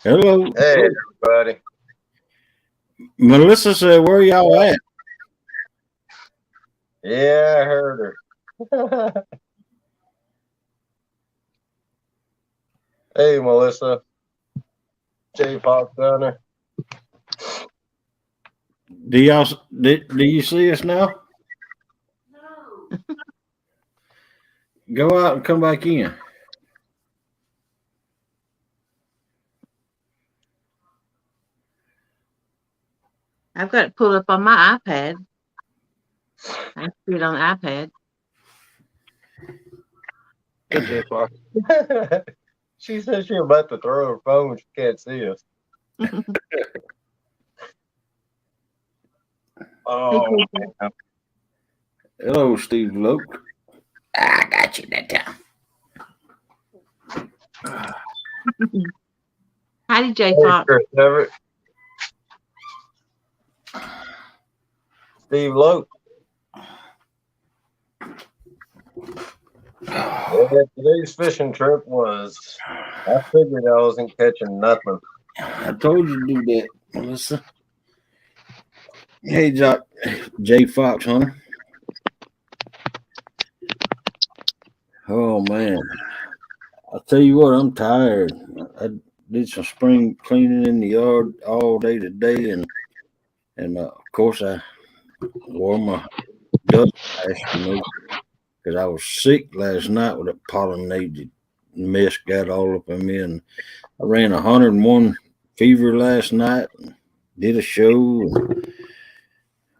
Hello. Hey, everybody. Melissa said, where y'all at? Yeah, I heard her. Hey, Melissa. J. Fox Gunner. Do you see us now? No. Go out and come back in. I've got it pulled up on my iPad. I see it on the iPad. Good, J. Fox. She said she's about to throw her phone. She can't see us. Oh, man. Hello, Steve Loke. I got you that time. Howdy, J. Hey, Fox. Chris Everett. Steve Loke. Yeah, today's fishing trip was, I figured I wasn't catching nothing. I told you to do that, Melissa. Hey, J. Fox, Hunter. Oh, man. I'll tell you what, I'm tired. I did some spring cleaning in the yard all day today, and of course I wore my dust mask, because I was sick last night with that pollinated mess got all up in me, and I ran 101 fever last night and did a show. And,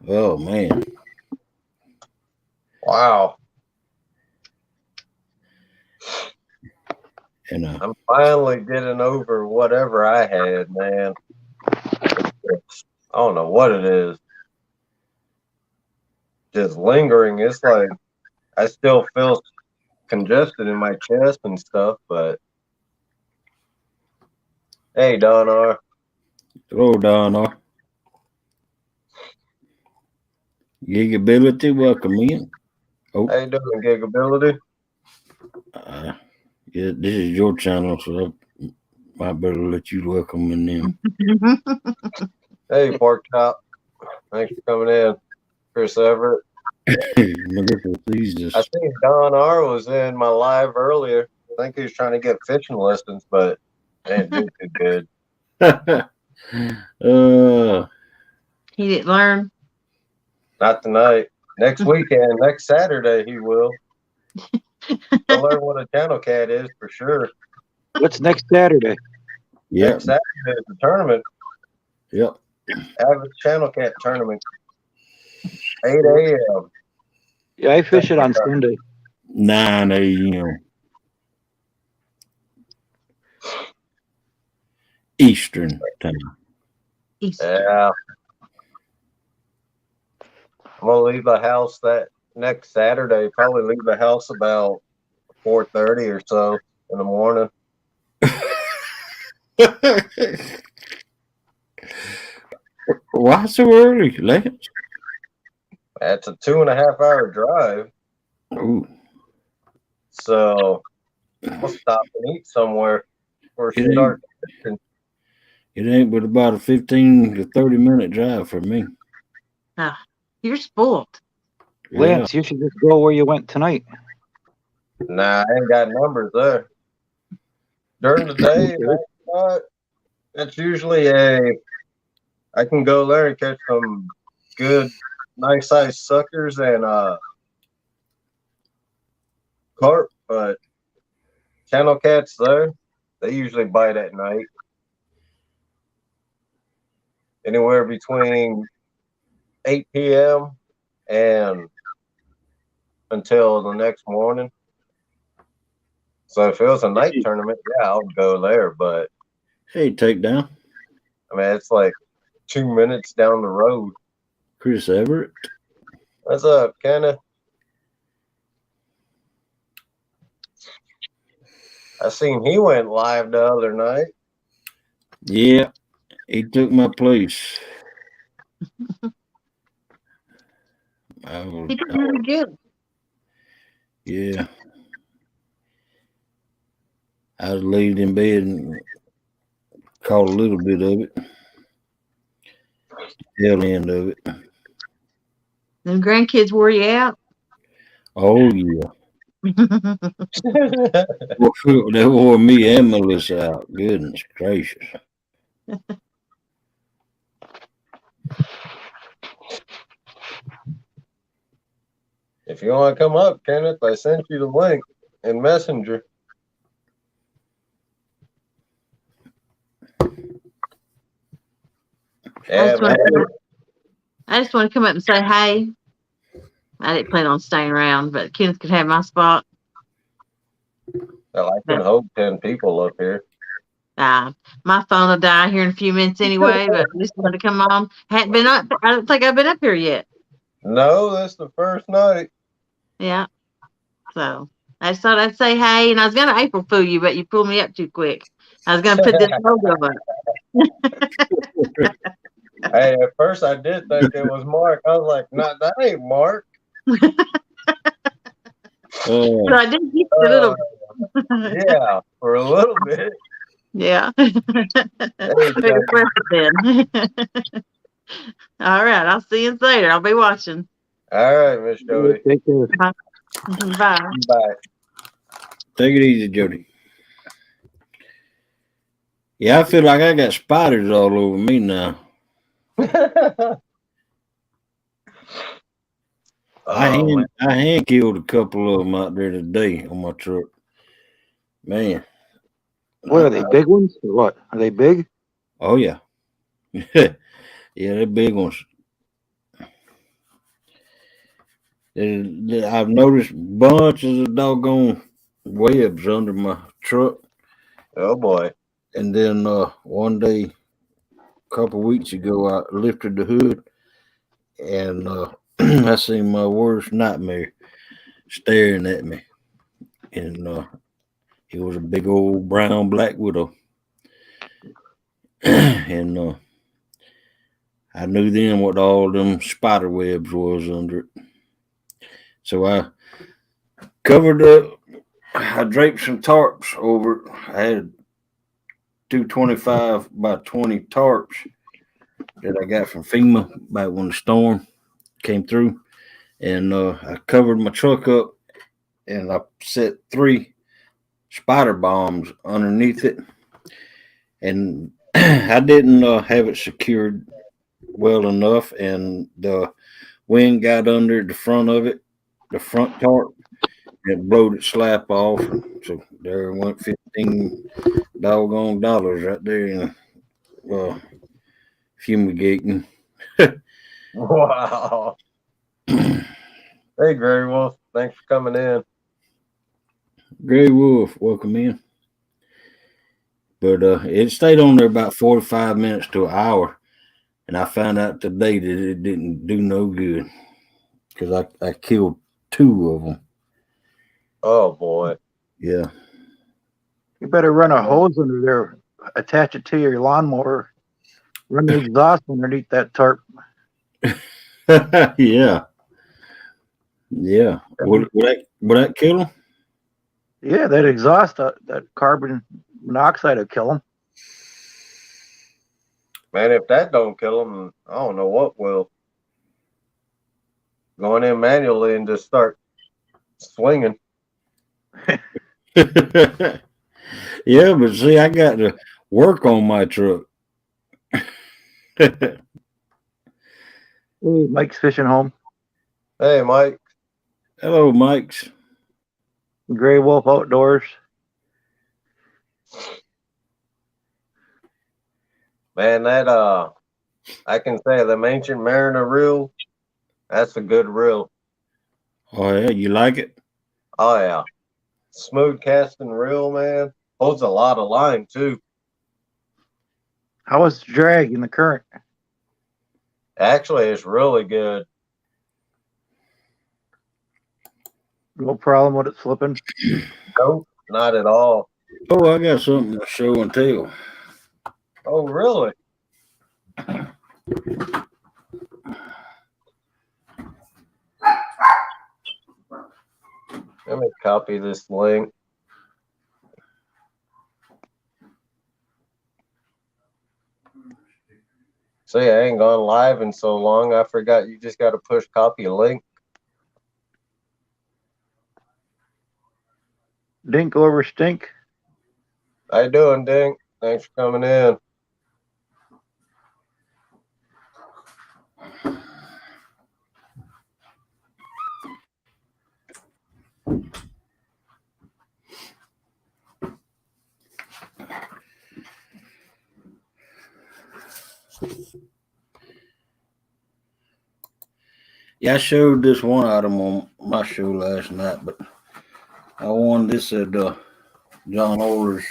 oh man. Wow. And I'm finally getting over whatever I had, man. I don't know what it is. Just lingering. It's like I still feel congested in my chest and stuff, but hey, Don R. hello, Don R. Gigability, welcome in. How you doing, Gigability? Yeah, this is your channel, so I better let you welcome in them. Hey, Pork Chop. Thanks for coming in. Chris Everett. Jesus. I think Don R was in my live earlier. I think he was trying to get fishing lessons, but man, did too good. He didn't learn. Not tonight. Next weekend, next Saturday, he will. He'll learn what a channel cat is for sure. What's next Saturday? Yeah. Next Saturday is the tournament. Yep. Average channel cat tournament. 8 a.m. Yeah, I fish it on Sunday. 9 a.m. Eastern time. Yeah. I'm gonna leave the house that next Saturday. Probably leave the house about 4:30 or so in the morning. Why so early, Lance? That's a 2.5 hour drive. Ooh. So I'll stop and eat somewhere or start fishing. It ain't but about a 15 to 30-minute drive for me. You're spoiled. Lance, you should just go where you went tonight. Nah, I ain't got numbers there. During the day, that's usually I can go there and catch some good, nice sized suckers and carp, but channel cats there, they usually bite at night. Anywhere between 8 p.m. and until the next morning. So if it was a night tournament, yeah, I'll go there. But hey, takedown. I mean, it's like 2 minutes down the road. Chris Everett. What's up, Kenna? I seen he went live the other night. Yeah, he took my place. He did really good. Yeah. I was laid in bed and Caught a little bit of it. Tail end of it. Them grandkids wore you out? Oh yeah. They wore me and Melissa out. Goodness gracious. If you want to come up, Kenneth, I sent you the link in Messenger. Yeah, I just want to come up and say hey. I didn't plan on staying around, but Kenneth could have my spot. well, I can hold 10 people up here. My phone will die here in a few minutes anyway, but I just wanted to come on. Hadn't been up. I don't think I've been up here yet. No, that's the first night. Yeah. So I just thought I'd say hey, and I was gonna April fool you, but you pulled me up too quick. I was gonna put this logo up. Hey, at first I did think it was Mark. I was like, "No, that ain't Mark." So I did get a little. Yeah, for a little bit. Yeah. Hey, Figure then. All right. I'll see you later. I'll be watching. all right, Miss Jody. Take care. Bye. Bye. Take it easy, Jody. Yeah, I feel like I got spiders all over me now. I hand killed a couple of them out there today on my truck. Man. What are they, big ones or what? Are they big? Oh yeah. Yeah, they're big ones. I've noticed bunches of doggone webs under my truck. Oh boy. And then one day, a couple weeks ago, I lifted the hood and I seen my worst nightmare staring at me. And it was a big old brown black widow. And I knew then what all them spider webs was under it. So I covered up, I draped some tarps over it. I had 225 by 20 tarps that I got from FEMA back when the storm came through. And I covered my truck up and I set 3 spider bombs underneath it. And I didn't have it secured well enough, and the wind got under the front of it, the front tarp, and blowed it slap off. So there went $15 doggone dollars right there in fumigating. Wow. Hey, Gray Wolf. Thanks for coming in. Gray Wolf, welcome in. But it stayed on there about 45 minutes to an hour. And I found out today that it didn't do no good because I killed 2 of them. Oh, boy. Yeah. You better run a hose under there, attach it to your lawnmower, run the exhaust underneath that tarp. Yeah. Yeah. Would that kill them? Yeah, that exhaust, that carbon monoxide will kill them. Man, if that don't kill them, I don't know what will. Going in manually and just start swinging. Yeah, but see, I got to work on my truck. Hey, Mike's fishing home. Hey, Mike. Hello, Mike's. Gray Wolf Outdoors. Man, that I can say the Ancient Mariner reel, that's a good reel. Oh yeah, you like it? Oh yeah. Smooth casting reel, man. Holds a lot of line too. How was the drag in the current? Actually, it's really good. No problem with it slipping? Nope, not at all. Oh, I got something to show and tell. Oh, really? Let me copy this link. Say I ain't gone live in so long. I forgot you just got to push copy a link. Dink over stink. How you doing, Dink? Thanks for coming in. Yeah, I showed this one item on my show last night, but I won this at John Orr's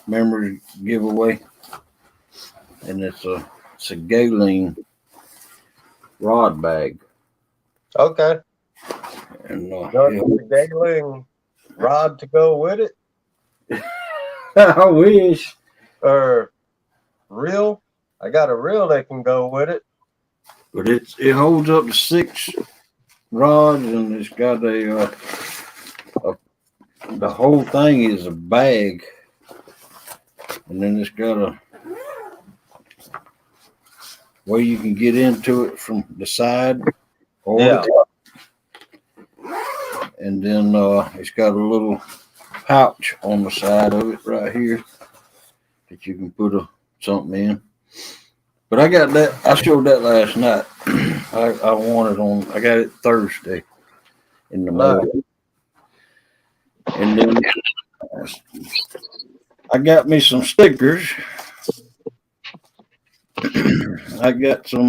memory giveaway, and it's a Galen rod bag, Okay. and You got the Galen rod to go with it? I wish. Or reel? I got a reel that can go with it. But it holds up to 6 rods, and it's got a the whole thing is a bag, and then it's got a where you can get into it from the side or Yeah. the top. And then it's got a little pouch on the side of it right here that you can put something in. But I got that. I showed that last night. I won it on. I got it Thursday in the mail. And then I got me some stickers. I got some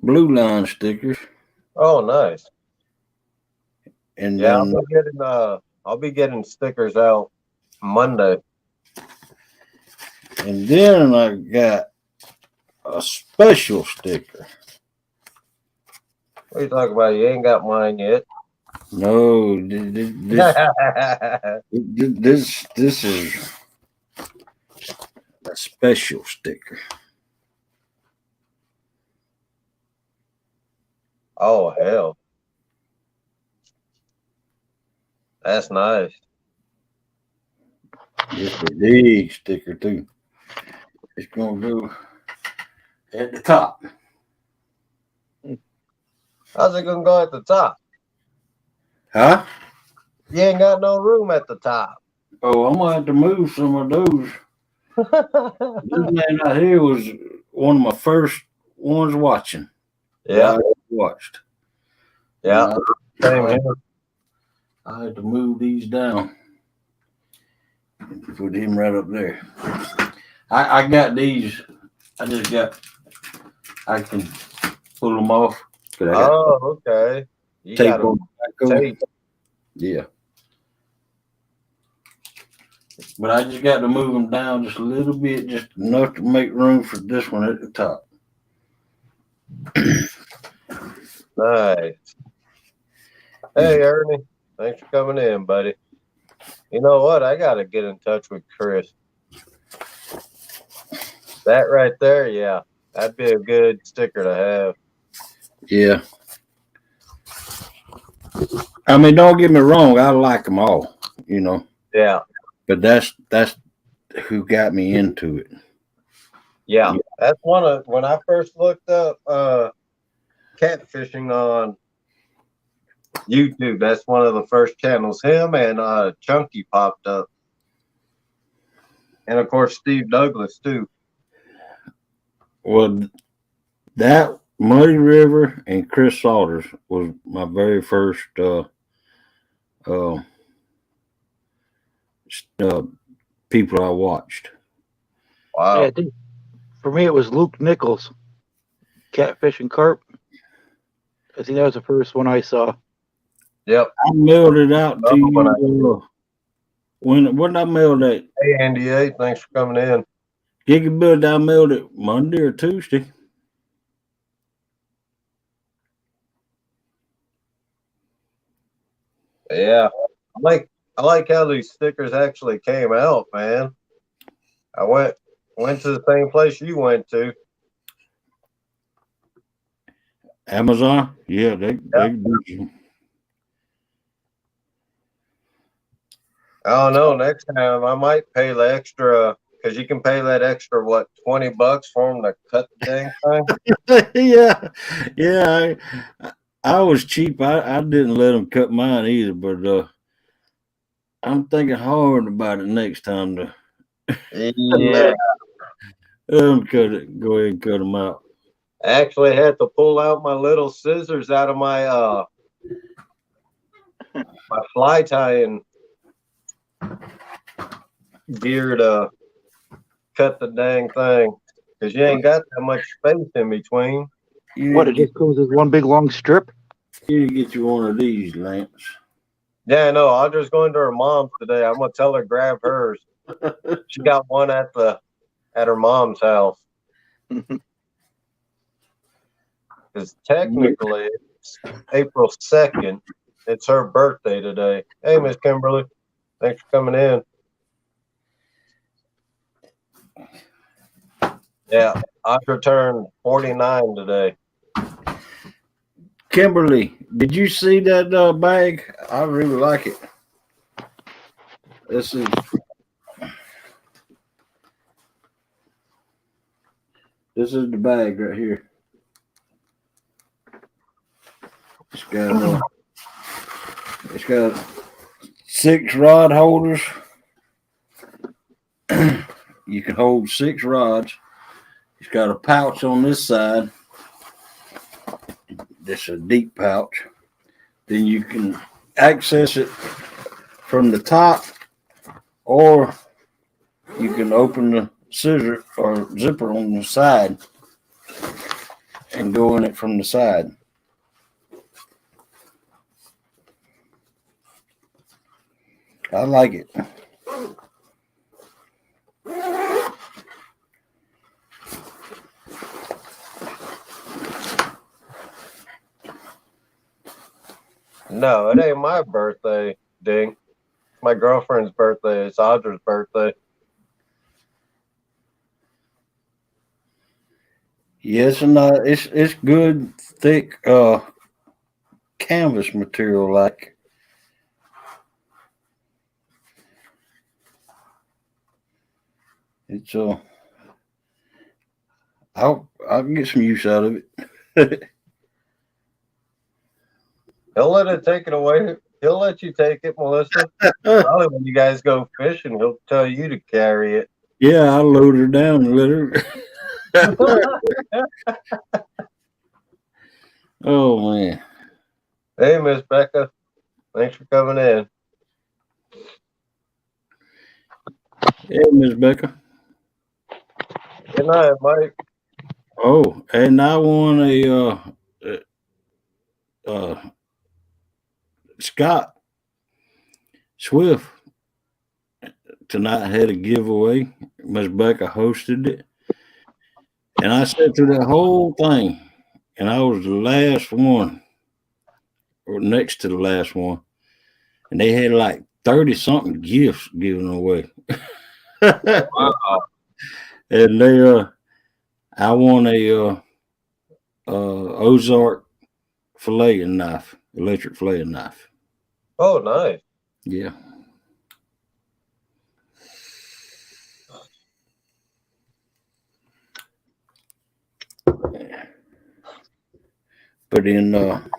blue line stickers. Oh, nice. And Yeah, then I'll be getting stickers out Monday. and then I got a special sticker. What are you talking about? You ain't got mine yet. No, this is a special sticker. Oh, hell. That's nice. It's a big sticker too. It's gonna go at the top. How's it gonna go at the top? Huh? You ain't got no room at the top. Oh, I'm gonna have to move some of those. This man out here was one of my first ones watching. Yeah. I watched. Yeah. Same here. I had to move these down and put him right up there. I got these. I can pull them off. But I got Oh, okay. You tape got on them the back of 'em. tape. Yeah. But I just got to move them down just a little bit, just enough to make room for this one at the top. Nice. Hey, Ernie. Thanks for coming in, buddy. You know what? I got to get in touch with Chris. That right there, yeah. That'd be a good sticker to have. Yeah. I mean, don't get me wrong. I like them all, you know. Yeah. But that's who got me into it. Yeah. That's one of when I first looked up catfishing on YouTube. That's one of the first channels. Him and Chunky popped up. And of course Steve Douglas too. Well, that Muddy River and Chris Salters was my very first uh, people I watched. Wow. Yeah, I think for me it was Luke Nichols, Catfish and Carp. I think that was the first one I saw. Yep. I mailed it out to you. When did I mail that? Hey Andy A, thanks for coming in. Gigabill, I mailed it Monday or Tuesday. Yeah. I like how these stickers actually came out, man. I went to the same place you went to. Amazon? Yeah, they do. I don't know. Next time I might pay the extra because you can pay that extra what $20 for them to cut the dang thing. Yeah, yeah. I was cheap. I didn't let them cut mine either, but I'm thinking hard about it next time to Yeah, let them cut it. Go ahead and cut them out. I actually had to pull out my little scissors out of my fly tying gear to cut the dang thing because you ain't got that much space in between. You What, need it to get just goes as one big long strip? you need to get you one of these, Lance. Yeah, no, I'll just go into her mom's today. I'm gonna tell her grab hers. She got one at her mom's house. Because technically it's April 2nd. It's her birthday today. Hey, Miss Kimberly, thanks for coming in. Yeah, Audra turned 49 today. Kimberly, did you see that bag? I really like it. This is the bag right here. It's got 6 rod holders. You can hold 6 rods. It's got a pouch on this side. This is a deep pouch. Then you can access it from the top, or you can open the scissor or zipper on the side and go in it from the side. I like it. No, it ain't my birthday, Ding. It's my girlfriend's birthday. It's Audra's birthday. Yes, and it's good thick canvas material. Like it's I'll get some use out of it. He'll let it take it away. He'll let you take it, Melissa. Probably when you guys go fishing, he'll tell you to carry it. Yeah, I load her down and let her. Oh man. Hey, Miss Becca. Thanks for coming in. Hey, Miss Becca. Good night, Mike. Oh, and I won a uh, Scott Swift tonight. Had a giveaway. Miss Becca hosted it, and I sat through that whole thing, and I was the last one, or next to the last one, and they had like 30 something gifts given away. Wow. And I won a Ozark filleting knife, electric filleting knife. Oh, nice. Yeah. But and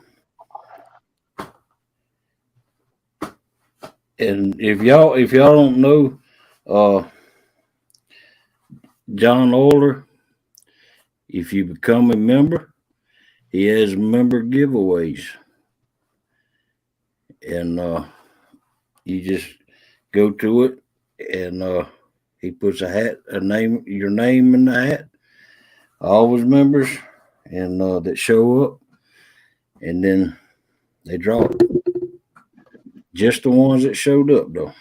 if y'all don't know, uh, John Oler, if you become a member, he has member giveaways, and you just go to it, and he puts your name in the hat, all his members, and that show up, and then they draw it. Just the ones that showed up, though,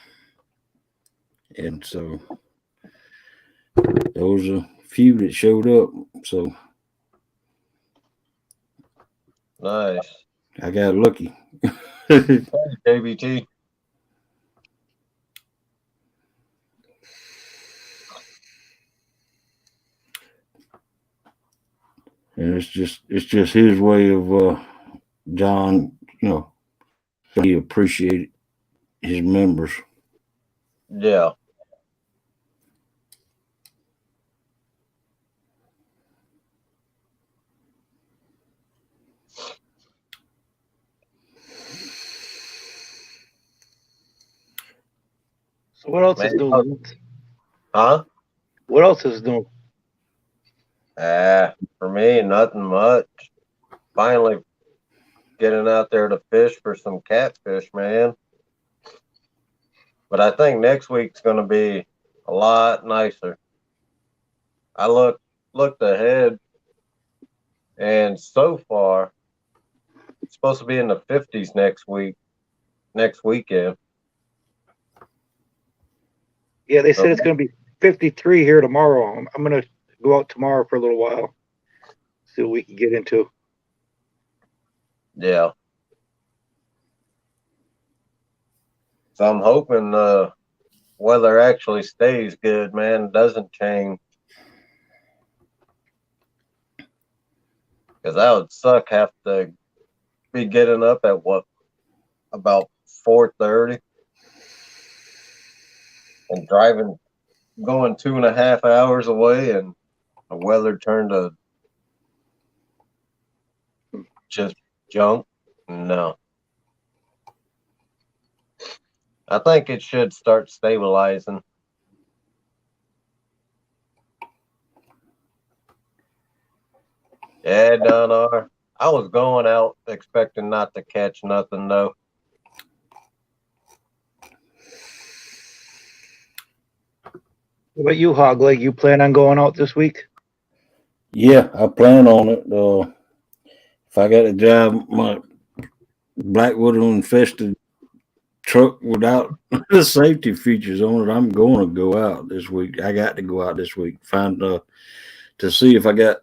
and so those are few that showed up. So Nice. I got lucky. Hey, JBT. And it's just his way of John, he appreciated his members. Yeah. So what else is Man, new? huh? What else is new? For me, nothing much. Finally getting out there to fish for some catfish, man. But I think next week's going to be a lot nicer. I looked ahead, and so far, it's supposed to be in the 50s next weekend. Yeah, they said it's going to be 53 here tomorrow. I'm going to go out tomorrow for a little while, see what we can get into. Yeah. So I'm hoping the weather actually stays good, man. Doesn't change. Because that would suck. Have to be getting up at about 4:30 and going 2.5 hours away, and the weather turned to just junk. No, I think it should start stabilizing. Yeah, Donar. I was going out expecting not to catch nothing though. What about you, Hogleg? You plan on going out this week? Yeah, I plan on it. If I got to drive my Blackwood infested truck without the safety features on it, I'm going to go out this week. I got to go out this week. Find to see if I got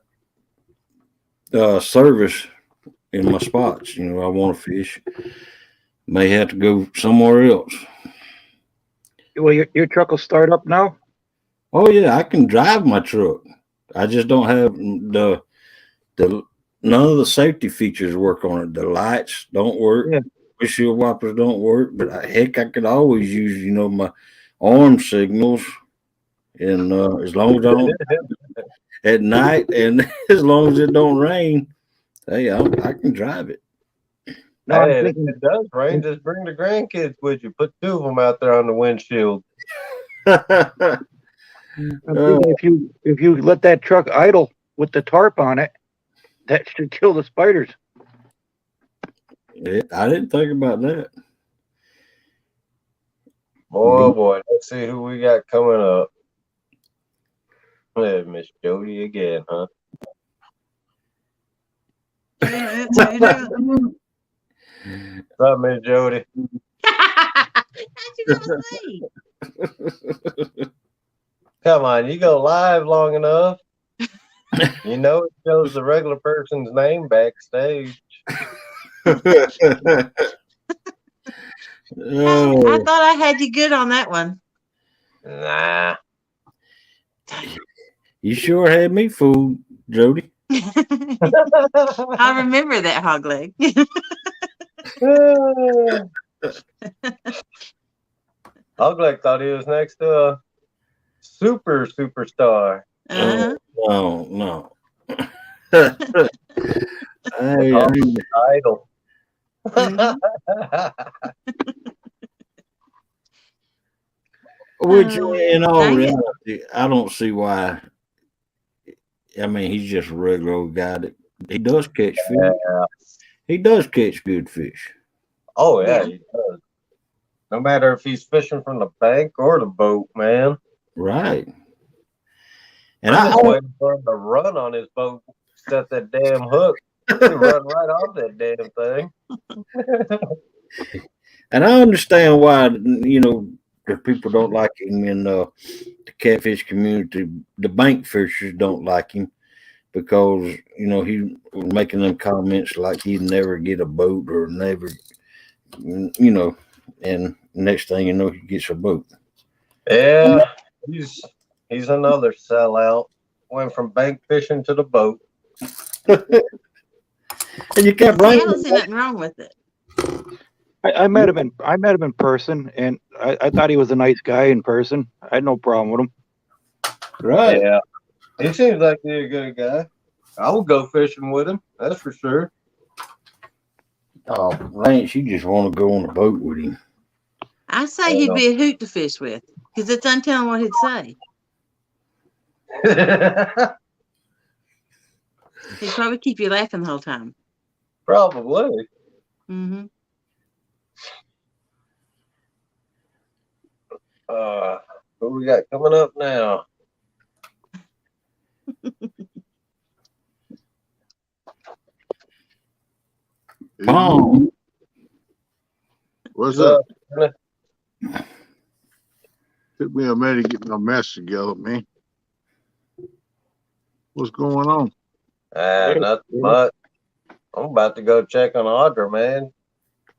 service in my spots. You know, I want to fish. May have to go somewhere else. Well, your truck will start up now? Oh yeah, I can drive my truck. I just don't have the none of the safety features work on it. The lights don't work. Yeah. Windshield wipers don't work. But heck, I could always use my arm signals, and as long as I don't at night, and as long as it don't rain, hey, I can drive it. No, I'm Hey, if thinking, it does rain, just bring the grandkids with you. Put 2 of them out there on the windshield. if you let that truck idle with the tarp on it, that should kill the spiders. I didn't think about that. Boy, let's see who we got coming up. Miss Jody again, huh? What's up, Miss Jody? What you gonna say? Come on, you go live long enough. You know it shows the regular person's name backstage. I thought I had you good on that one. Nah. You sure had me fooled, Jody. I remember that hog leg. Hogleg thought he was next to a superstar. Uh-huh. No. Idol. Which, in all reality, I don't see why. I mean, he's just a regular old guy that he does catch fish. Yeah. He does catch good fish. Oh yeah, he does. No matter if he's fishing from the bank or the boat, man. Right. And I'm just waiting for him to run on his boat, set that damn hook, he run right off that damn thing. And I understand why, the people don't like him in the catfish community. The bank fishers don't like him because, he was making them comments like he'd never get a boat or never, and next thing you know, he gets a boat. Yeah, he's another sellout. Went from bank fishing to the boat. And you can't I blame don't him. see nothing wrong with it. I met him in person, and I thought he was a nice guy in person. I had no problem with him. Right. Yeah, he seems like he's a good guy. I would go fishing with him. That's for sure. Oh, Lance, you just want to go on a boat with him. I say he'd be a hoot to fish with, because it's untelling what he'd say. He'd probably keep you laughing the whole time. Probably. Mm-hmm. What we got coming up now? Oh, What's What's up? up? Took me a minute to get my mess together, man. What's going on? Nothing much. I'm about to go check on Audra, man.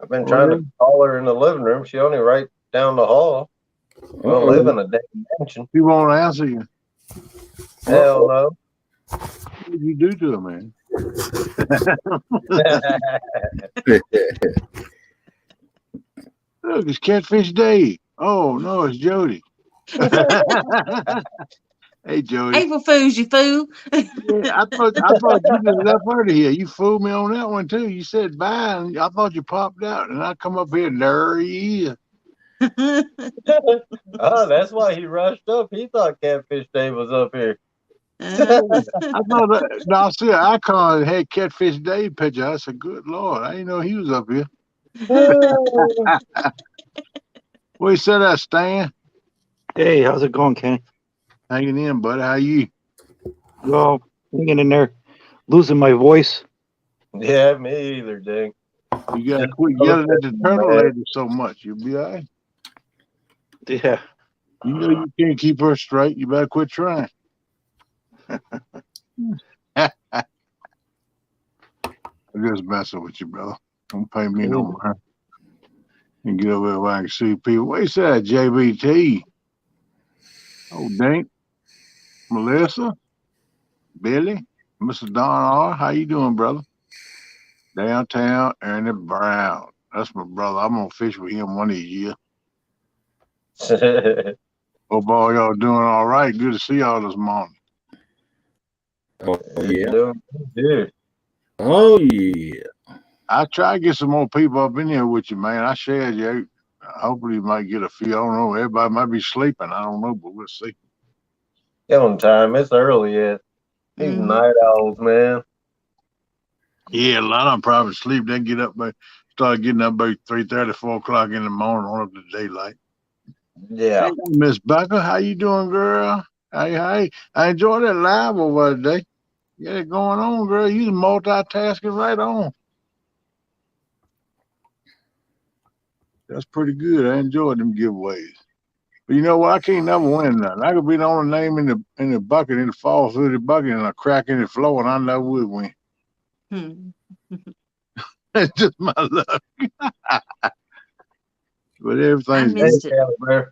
I've been Oh, trying yeah? to call her in the living room. She only right down the hall. We don't live in a damn mansion. He won't answer you. Hell no. What did you do to him, man? Look, it's Catfish Day. Oh, no, it's Jody. Hey, Jody. April Fools, you fool. Yeah, I thought you just left out of here. You fooled me on that one, too. You said bye, and I thought you popped out, and I come up here, there he is. Oh, that's why he rushed up. He thought Catfish Day was up here. I thought that, no, I see an icon that had Catfish Day picture. I said, good Lord, I didn't know he was up here. What you said that, Stan? Hey, how's it going, Kenny? Hanging in, buddy. How you? Well, hanging in there, losing my voice. Yeah, me either, Ding. You gotta quit yelling at the turtle lady so much. You'll be all right. Yeah. You know you can't keep her straight. You better quit trying. I'm just messing with you, brother. Don't pay me no more. And get over there where I can see people. What you said, JBT? Oh, Dink, Melissa, Billy, Mr. Don R. How you doing, brother? Downtown, Ernie Brown. That's my brother. I'm gonna fish with him one of these years. Hope all y'all doing all right. Good to see y'all this morning. oh yeah. Doing good. Oh yeah. I try to get some more people up in here with you, man. I shared you out. Hopefully you might get a few. I don't know. Everybody might be sleeping. I don't know, but we'll see. Give him time. It's early yet. These night owls, man. Yeah, a lot of them probably sleep. They get up by start getting up by 3:30, 4 o'clock in the morning on up to daylight. Yeah. Hey, Miss Becker, how you doing, girl? Hey, I enjoyed that live over today. You got it going on, girl. You multitasking right on. That's pretty good. I enjoyed them giveaways. But you know what? I can't never win nothing. I could be the only name in the bucket, in the fall through the bucket, and a crack in the floor, and I never would win. That's just my luck. But everything's I missed Hey, it.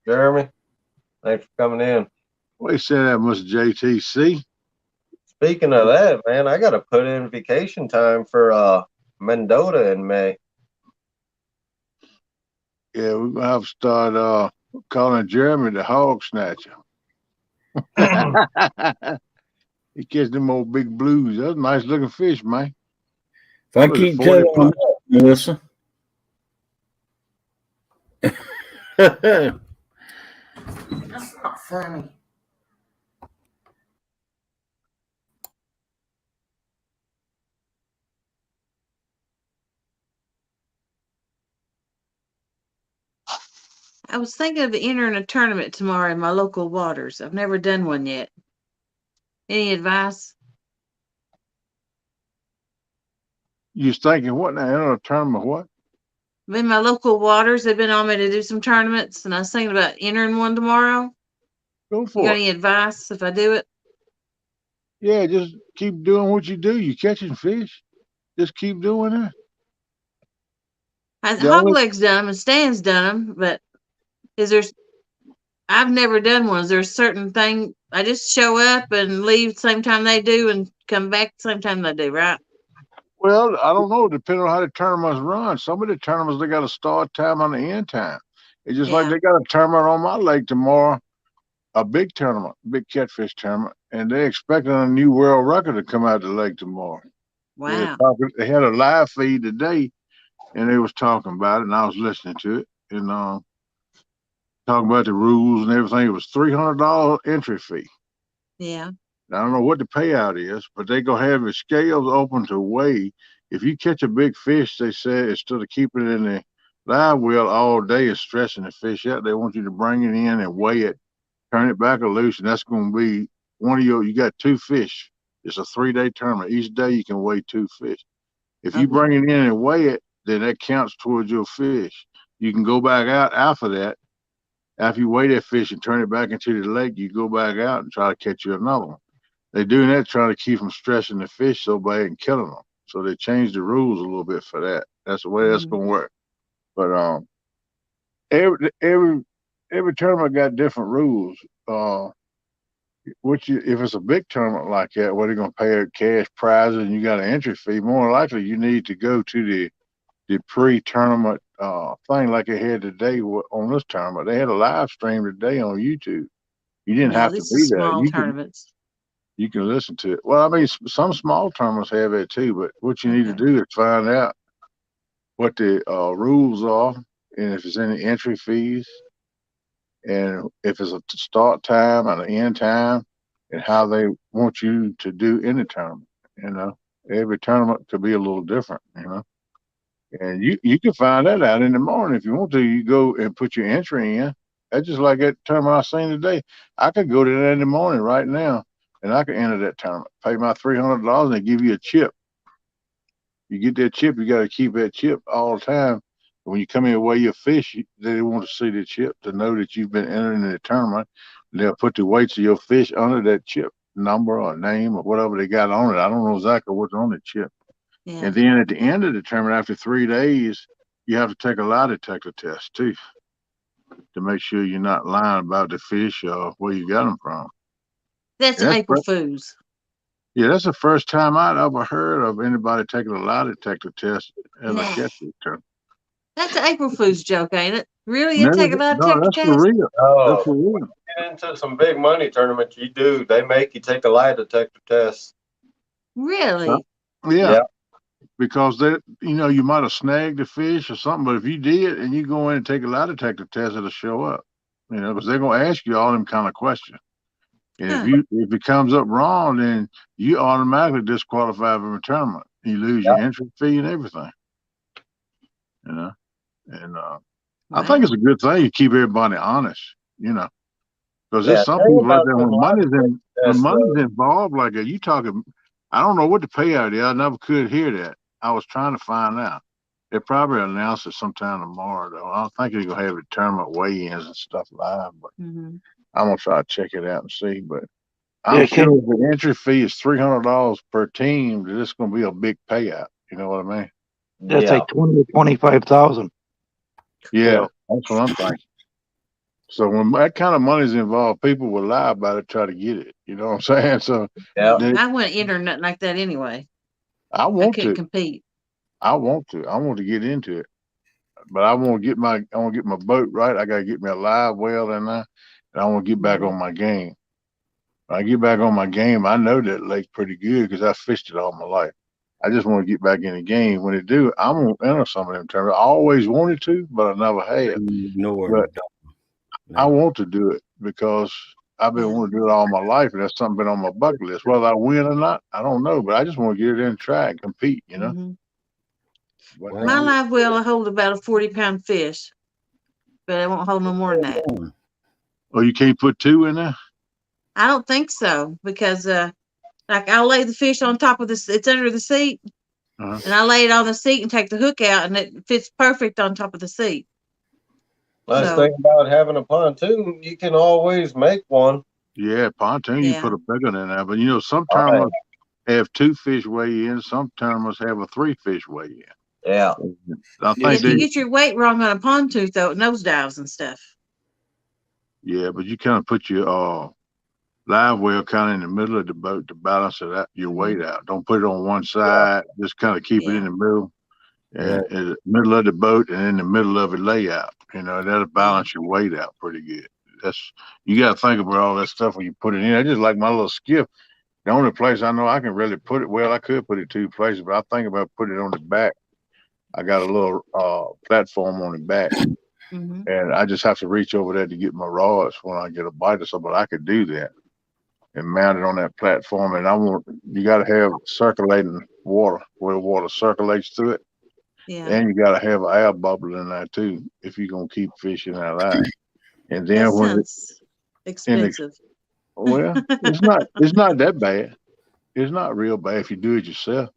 Jeremy, thanks for coming in. What you say that, Mr. JTC? Speaking of that, man, I got to put in vacation time for Mendota in May. Yeah, we're gonna have to start calling Jeremy the hog snatcher. He catch them old big blues. That's a nice looking fish, man. If I What is it, keep 40 telling them plus? that, Melissa. That's not funny. I was thinking of entering a tournament tomorrow in my local waters. I've never done one yet. Any advice? You was thinking what now? In a tournament, what? In my local waters, they've been on me to do some tournaments, and I was thinking about entering one tomorrow. Go You for got it. any advice if I do it? Yeah, just keep doing what you do. You catching fish. Just keep doing that. The only Hogleg's done them and Stan's done them, but is there? I've never done one. Is there a certain thing? I just show up and leave the same time they do and come back the same time they do, right? Well, I don't know. Depending on how the tournaments run. Some of the tournaments they got a start time and an end time. It's just like Yeah. they got a tournament on my lake tomorrow, a big tournament, big catfish tournament, and they expecting a new world record to come out of the lake tomorrow. Wow. They had a live feed today, and they was talking about it, and I was listening to it, and talking about the rules and everything. It was $300 entry fee. Yeah. I don't know what the payout is, but they gonna have the scales open to weigh. If you catch a big fish, they say instead of keeping it in the live well all day and stressing the fish out, they want you to bring it in and weigh it, turn it back or loose, and that's gonna be one of you got 2 fish. It's a 3-day tournament. Each day you can weigh 2 fish. If you Okay. bring it in and weigh it, then that counts towards your fish. You can go back out after that. After you weigh that fish and turn it back into the lake, you go back out and try to catch you another one. They're doing that trying to keep from stressing the fish so bad and killing them. So they changed the rules a little bit for that. That's the way that's gonna work. But every tournament got different rules. If it's a big tournament like that, where they're gonna pay out cash prizes and you got an entry fee, more likely you need to go to the pre-tournament thing like they had today on this tournament. They had a live stream today on YouTube. You didn't No, have to this be is there. small tournaments. You can listen to it. Well, I mean, some small tournaments have it too, but what you need to Okay. do is find out what the rules are and if there's any entry fees and if it's a start time and an end time and how they want you to do in the tournament. You know, every tournament could be a little different, and you can find that out in the morning if you want to. You go and put your entry in. That's just like that tournament I seen today. I could go to that in the morning right now, and I could enter that tournament. Pay my $300, and they give you a chip. You get that chip, you got to keep that chip all the time. When you come in and weigh your fish, they want to see the chip to know that you've been entering in the tournament. And they'll put the weights of your fish under that chip number or name or whatever they got on it. I don't know exactly what's on the chip. Yeah. And then at the end of the tournament, after 3 days, you have to take a lie detector test too, to make sure you're not lying about the fish or where you got them from. That's And April Fool's. that's the first time I'd ever heard of anybody taking a lie detector test at a Nah. catfish tournament. That's an April Fool's joke, ain't it? Really? You No, take a lie no, detector that's for test? real. That's for real. Get into some big money tournaments, you do. They make you take a lie detector test. Really? Yeah. Because you might have snagged a fish or something, but if you did and you go in and take a lie detector test, it'll show up. Because they're gonna ask you all them kind of questions. And if it comes up wrong, then you automatically disqualify from a tournament. You lose your entry fee and everything. And I think it's a good thing you keep everybody honest. Because there's some people out there when money's involved, like you talking. I don't know what the payout is. I never could hear that. I was trying to find out. They'll probably announce it sometime tomorrow, though. I don't think they're gonna have a tournament weigh-ins and stuff live, but I'm gonna try to check it out and see. But I'm sure if the entry fee is $300 per team, that it's gonna be a big payout. You know what I mean? That's like 20 or 25,000. Yeah, that's what I'm thinking. So when that kind of money's involved, people will lie about it, try to get it. You know what I'm saying? So I wouldn't enter nothing like that anyway. I couldn't compete. I want to get into it, but I want to get my boat right. I got to get me a live well in there, and I want to get back on my game. When I get back on my game, I know that lake pretty good because I fished it all my life. I just want to get back in the game. When it do, I'm gonna enter some of them tournaments. I always wanted to, but I never had. But I want to do it because I've been wanting to do it all my life, and that's something been on my bucket list. Whether I win or not, I don't know, but I just want to get it in and try and compete. My live well will hold about a 40-pound fish, but it won't hold no more than that. Oh, you can't put 2 in there? I don't think so because, like, I'll lay the fish on top of this. It's under the seat, and I lay it on the seat and take the hook out, and it fits perfect on top of the seat. Nice thing about having a pontoon, you can always make one. Yeah, pontoon, you put a big one in there. But, some tournaments have 2 fish weigh in. Some tournaments have a 3 fish weigh in. Yeah. If you get your weight wrong on a pontoon, though, it nosedives and stuff. Yeah, but you kind of put your live well kind of in the middle of the boat to balance it out, your weight out. Don't put it on one side. Just kind of keep it in the middle, and in the middle of the boat, and in the middle of it lay out. That'll balance your weight out pretty good. You got to think about all that stuff when you put it in. I just like my little skiff. The only place I know I can really put it, well, I could put it 2 places, but I think about putting it on the back. I got a little platform on the back, and I just have to reach over there to get my rods when I get a bite or something. But I could do that and mount it on that platform. And you got to have circulating water, where the water circulates through it. Yeah. And you got to have an air bubble in there too, if you're gonna keep fishing that live. And then that sounds expensive. Well, it's not that bad. It's not real bad if you do it yourself.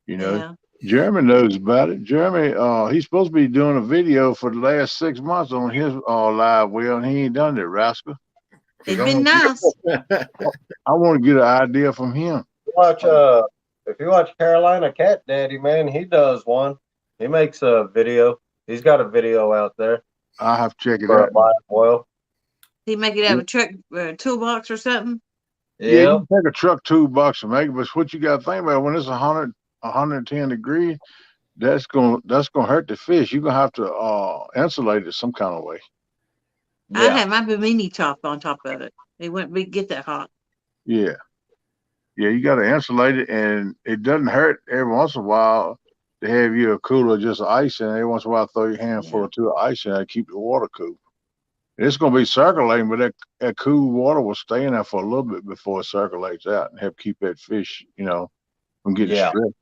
Yeah. Jeremy knows about it. Jeremy, he's supposed to be doing a video for the last 6 months on his live well, and he ain't done it, rascal. It'd been nice. I want to get an idea from him. If you watch Carolina Cat Daddy, man, he does one. He makes a video. He's got a video out there. I'll have to check it for out. a live well. He make it out of a truck toolbox or something. Yeah, you can take a truck toolbox and make it, but what you got to think about when it's 110 degrees, that's gonna hurt the fish. You're gonna have to insulate it some kind of way. I have my bimini top on top of it. It wouldn't get that hot. Yeah, you got to insulate it, and it doesn't hurt every once in a while to have you a cooler just ice, and every once in a while throw your handful or two of ice in and keep the water cool. It's going to be circulating, but that cool water will stay in there for a little bit before it circulates out and help keep that fish, from getting stressed.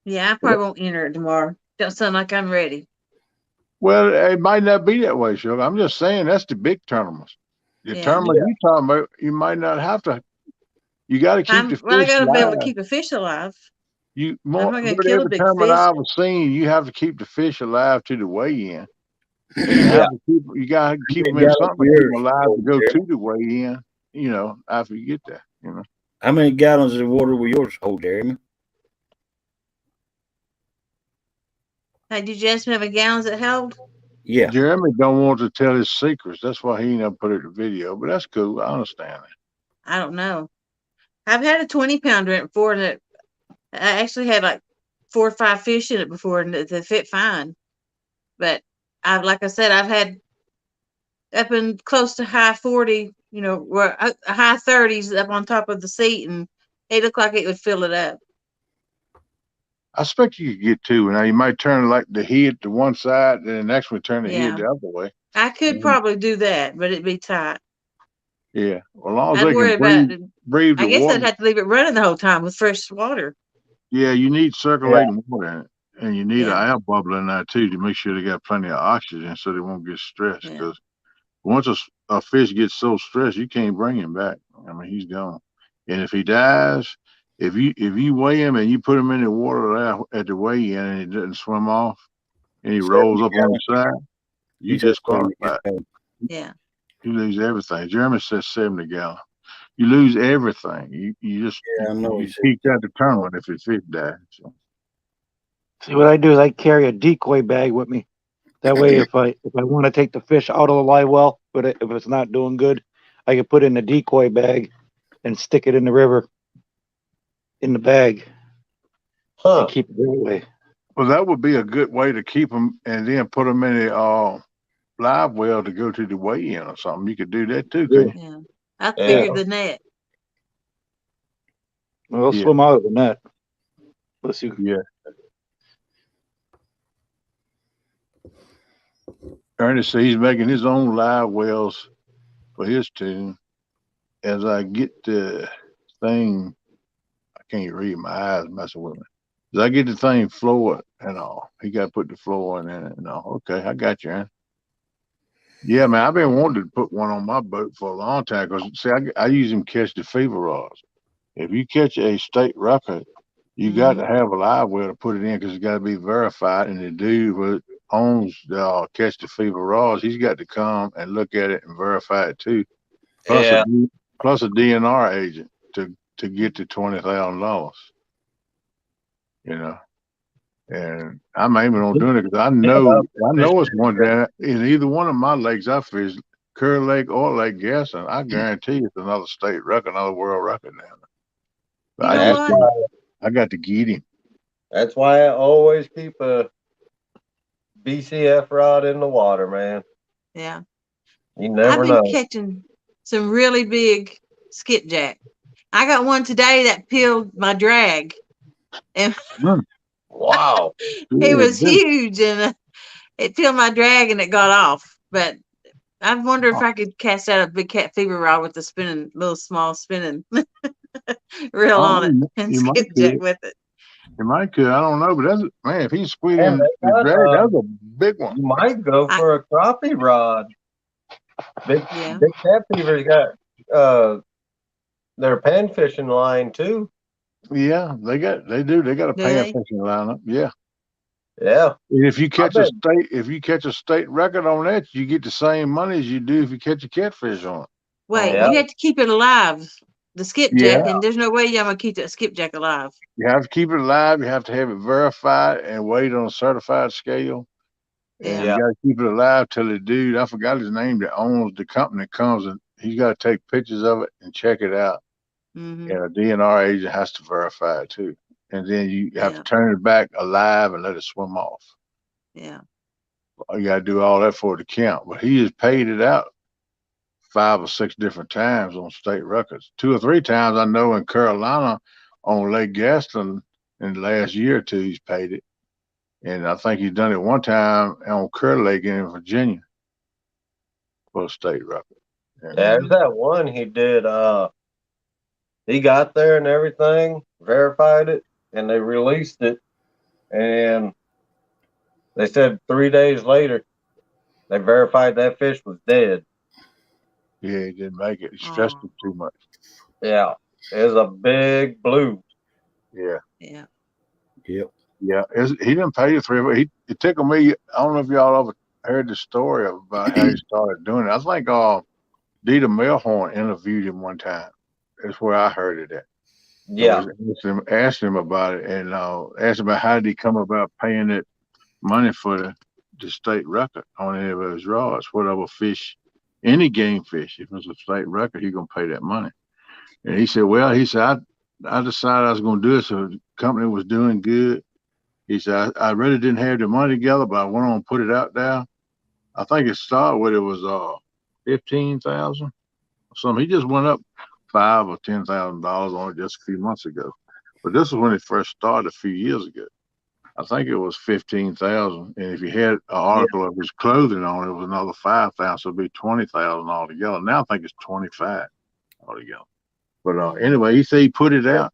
Yeah, I probably won't enter it tomorrow. Don't sound like I'm ready. Well, it might not be that way, Sugar. I'm just saying that's the big tournaments. The tournament you're talking about, you might not have to. You got to keep the fish I got to alive. be able to keep a fish alive. I'm not going to kill a every big tournament fish. I've seen, you have to keep the fish alive to the weigh-in. You got to keep them in something to keep them alive to go to the weigh-in, after you get there, How many gallons of water will yours hold, Jeremy? Hey, did you ask me how many gallons it held? Yeah. Jeremy don't want to tell his secrets. That's why he never put it in the video, but that's cool. I understand it. I don't know. I've had a 20-pounder before, and I actually had like 4 or 5 fish in it before, and they fit fine. But like I said, I've had up in close to high 40, where high 30s up on top of the seat, and it looked like it would fill it up. I expect you could get 2. Now you might turn like the head to one side, and the next one turn the head the other way. I could probably do that, but it'd be tight. Yeah, well, as long as they can breathe the I guess water. I'd have to leave it running the whole time with fresh water. Yeah, you need circulating water in it, and you need an air bubble in there too to make sure they got plenty of oxygen so they won't get stressed. Because once a fish gets so stressed, you can't bring him back. I mean, he's gone. And if he dies, if you weigh him and you put him in the water at the weigh-in and he doesn't swim off and he rolls up on the side, you disqualify. Yeah. You lose everything. Jeremy says 70 gallons. You lose everything. You just keep that determined if his fish dies. So. See, what I do is I carry a decoy bag with me. That way, if I want to take the fish out of the live well, but if it's not doing good, I can put it in the decoy bag and stick it in the river in the bag and keep it that way. Well, that would be a good way to keep them, and then put them in a live well to go to the weigh-in or something. You could do that too. Yeah, I figured the net. Well, they'll swim out of the net. Let's see. Yeah. Ernest says he's making his own live wells for his tune. As I get the thing, I can't read, my eyes messing with me. As I get the thing floored and all, he got to put the floor in it and all. Okay, I got you, Aaron. Yeah, man, I've been wanting to put one on my boat for a long time because, see, I use them to catch the fever rods. If you catch a state record, you got to have a live well to put it in because it's got to be verified. And the dude who owns the catch the fever rods, he's got to come and look at it and verify it too. Plus, a DNR agent to get to $20,000. And I'm aiming on doing it because I know it's one down in either one of my lakes I fish Kerr Lake or Lake Gaston, I guarantee it's another state record, another world record now. But You know That's what? why, I got to get him. that's why I always keep a BCF rod in the water, man. Yeah. You I've never been know. catching some really big skipjack. I got one today that peeled my drag, and Wow. he was Yeah, huge, and it peeled my drag and it got off. But I wonder if oh, I could cast out a big cat fever rod with the spinning, little small spinning reel on it and you might skipjack could. with it. You might could. I don't know, but that's man. If he's Man, squeezing they the got drag, that's a big one. you might go I, for a crappie rod. Big yeah, big cat fever's got their pan fishing line too. Yeah, they got a do pan they? fishing lineup. Yeah. Yeah. And if you I catch bet a state record on that, you get the same money as you do if you catch a catfish on it. Wait, yeah. you have to keep it alive, the skipjack, Yeah, and there's no way I'm gonna keep that skipjack alive. you have to keep it alive. You have to have it verified and weighed on a certified scale. And Yeah. you Yeah. got to keep it alive till the dude, I forgot his name, that owns the company comes and he's got to take pictures of it and check it out. Mm-hmm. And a DNR agent has to verify it too. And then you have to Yeah. turn it back alive and let it swim off. Yeah. You got to do all that for it to count. But he has paid it out 5 or 6 different times on state records. 2 or 3 times I know in Carolina on Lake Gaston in the last year or two he's paid it. And I think he's done it one time on Kerr Lake in Virginia for a state record. Yeah, And there's that one he did. He got there and everything, verified it, and they released it. And they said 3 days later, they verified that fish was dead. yeah, he didn't make it. He stressed Oh, it too much. Yeah, it was a big blue. Yeah. yeah. Yep. Yeah. He didn't pay the 3. It took me, I don't know if y'all ever heard the story about how he started doing it. I think Dieter Melhorn interviewed him one time. That's where I heard it at. It Yeah, was asked him about it and asked him about how did he come about paying that money for the state record on any of his rods, whatever fish, any game fish. If it's a state record, he's gonna pay that money. And he said, well, he said, I decided I was gonna do it so the company was doing good. He said, I really didn't have the money together, but I went on and put it out there. I think it started with it was 15,000 or something. He just went up $5,000 or $10,000 on it just a few months ago. But this was when it first started a few years ago. I think it was 15,000, and if you had an yeah, article of his clothing on it, it was another 5,000, so it'd be 20,000 altogether. Now I think it's 25 altogether. But anyway, he said he put it out.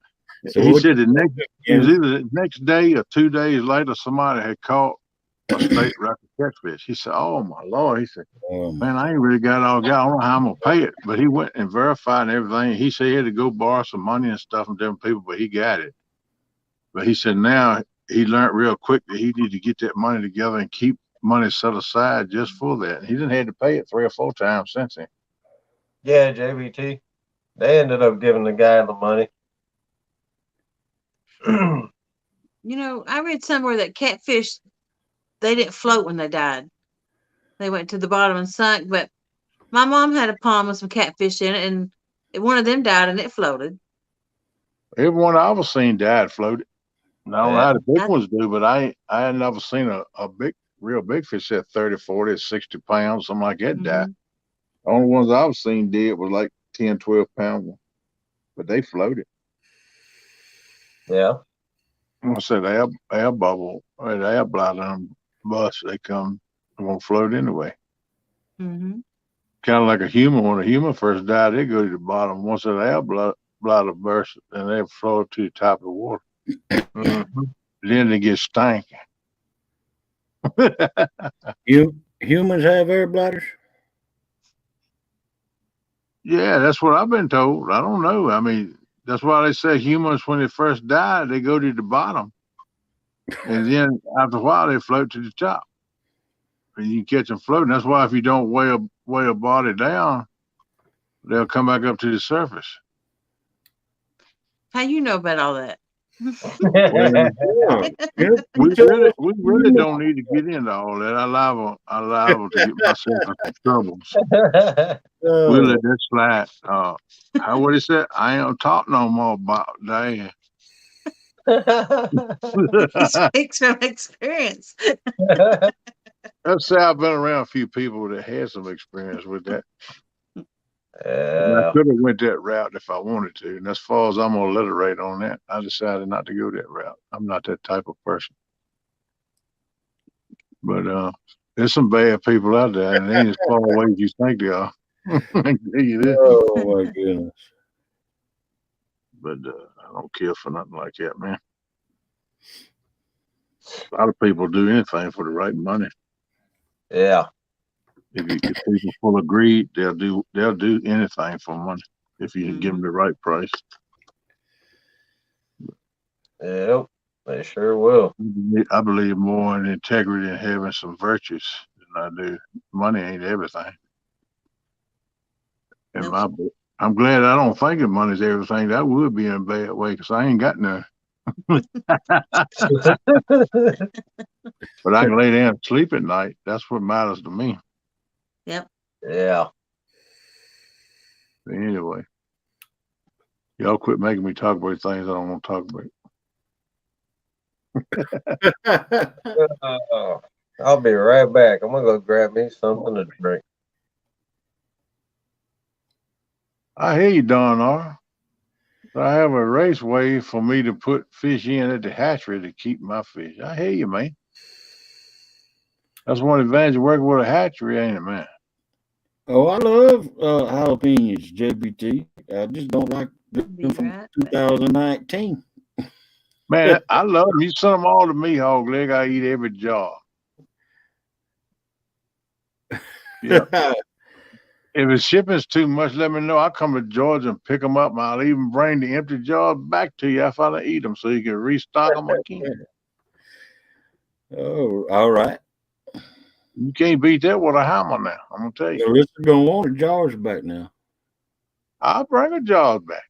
So He what? said it was either the next day or 2 days later, somebody had caught a state record catfish. He said, "Oh my Lord!" He said, "Man, I ain't really got all got. I don't know how I'm gonna pay it." But he went and verified and everything. He said he had to go borrow some money and stuff from different people, but he got it. But he said now he learned real quick that he needed to get that money together and keep money set aside just for that. He didn't have to pay it 3 or 4 times since then. yeah. JBT. They ended up giving the guy the money. You know, I read somewhere that catfish, they didn't float when they died. They went to the bottom and sunk. But my mom had a pond with some catfish in it, and one of them died and it floated. Everyone I ever seen died floated. I don't know Yeah, how the big I, ones do, but I had never seen a real big fish at 30, 40, 60 pounds, something like that die. mm-hmm. The only ones I've seen dead was like 10, 12 pounds, but they floated. yeah, I said air bubble or the air bladder and bust, they won't float anyway. Mm-hmm. Kind of like a human. When a human first died, they go to the bottom. Once that air bladder bursts, then they float to the top of the water. mm-hmm. Then they get stanky. Humans have air bladders. Yeah, that's what I've been told. I don't know. I mean, that's why they say humans, when they first die, they go to the bottom. And then after a while, they float to the top. And you can catch them floating. That's why if you don't weigh a body down, they'll come back up to the surface. How you know about all that? Well, Yeah. we really don't need to get into all that. I liable to get myself in some troubles. We'll let that slide. How would he say? I ain't gonna talk no more about that. He speaks from experience. Let's say I've been around a few people that had some experience with that. And I Yeah. could have went that route if I wanted to. And as far as I'm gonna alliterate on that, I decided not to go that route. I'm not that type of person. But there's some bad people out there, and they ain't as far away as you think they are. I can tell you this. Oh my goodness. But I don't care for nothing like that, man. A lot of people do anything for the right money. Yeah. If people full of greed, they'll do anything for money if you give them the right price. Yep. They sure will. I believe more in integrity and having some virtues than I do. Money ain't everything. In Nope. my book. I'm glad I don't think of money's everything. That would be in a bad way because I ain't got none. But I can lay down and sleep at night. That's what matters to me. Yep. Yeah. But anyway, y'all quit making me talk about things I don't want to talk about. I'll be right back. I'm gonna go grab me something to drink. I hear you, Don R. I have a raceway for me to put fish in at the hatchery to keep my fish. I hear you, man. That's one advantage of working with a hatchery, ain't it, man? Oh, I love jalapenos, JBT. I just don't like Be them from right back. Man, 2019. I love them. You send them all to me, Hog Leg. I eat every jar. Yeah. If the shipping's too much, let me know. I'll come to Georgia and pick them up. And I'll even bring the empty jars back to you after I eat them so you can restock them again. Oh, all right. You can't beat that with a hammer now. I'm going to tell you. Marissa's going to want the jars back now. I'll bring the jars back.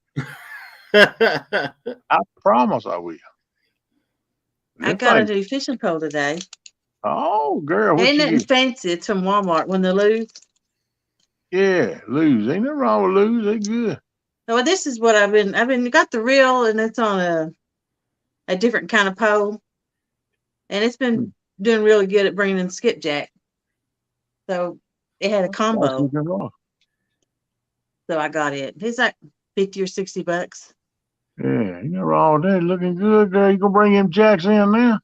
I promise I will. I got a new fishing pole today. Oh, girl, what Ain't you nothing get? fancy. It's from Walmart. When they lose. Yeah, lose. Ain't nothing wrong with lose. They good. Oh, this is what I've been got the reel, and it's on a different kind of pole, and it's been doing really good at bringing in skipjack. So it had a combo. So I got it. It's like $50 or $60. Yeah, you know wrong with that. Looking good, girl. You gonna bring him jacks in now?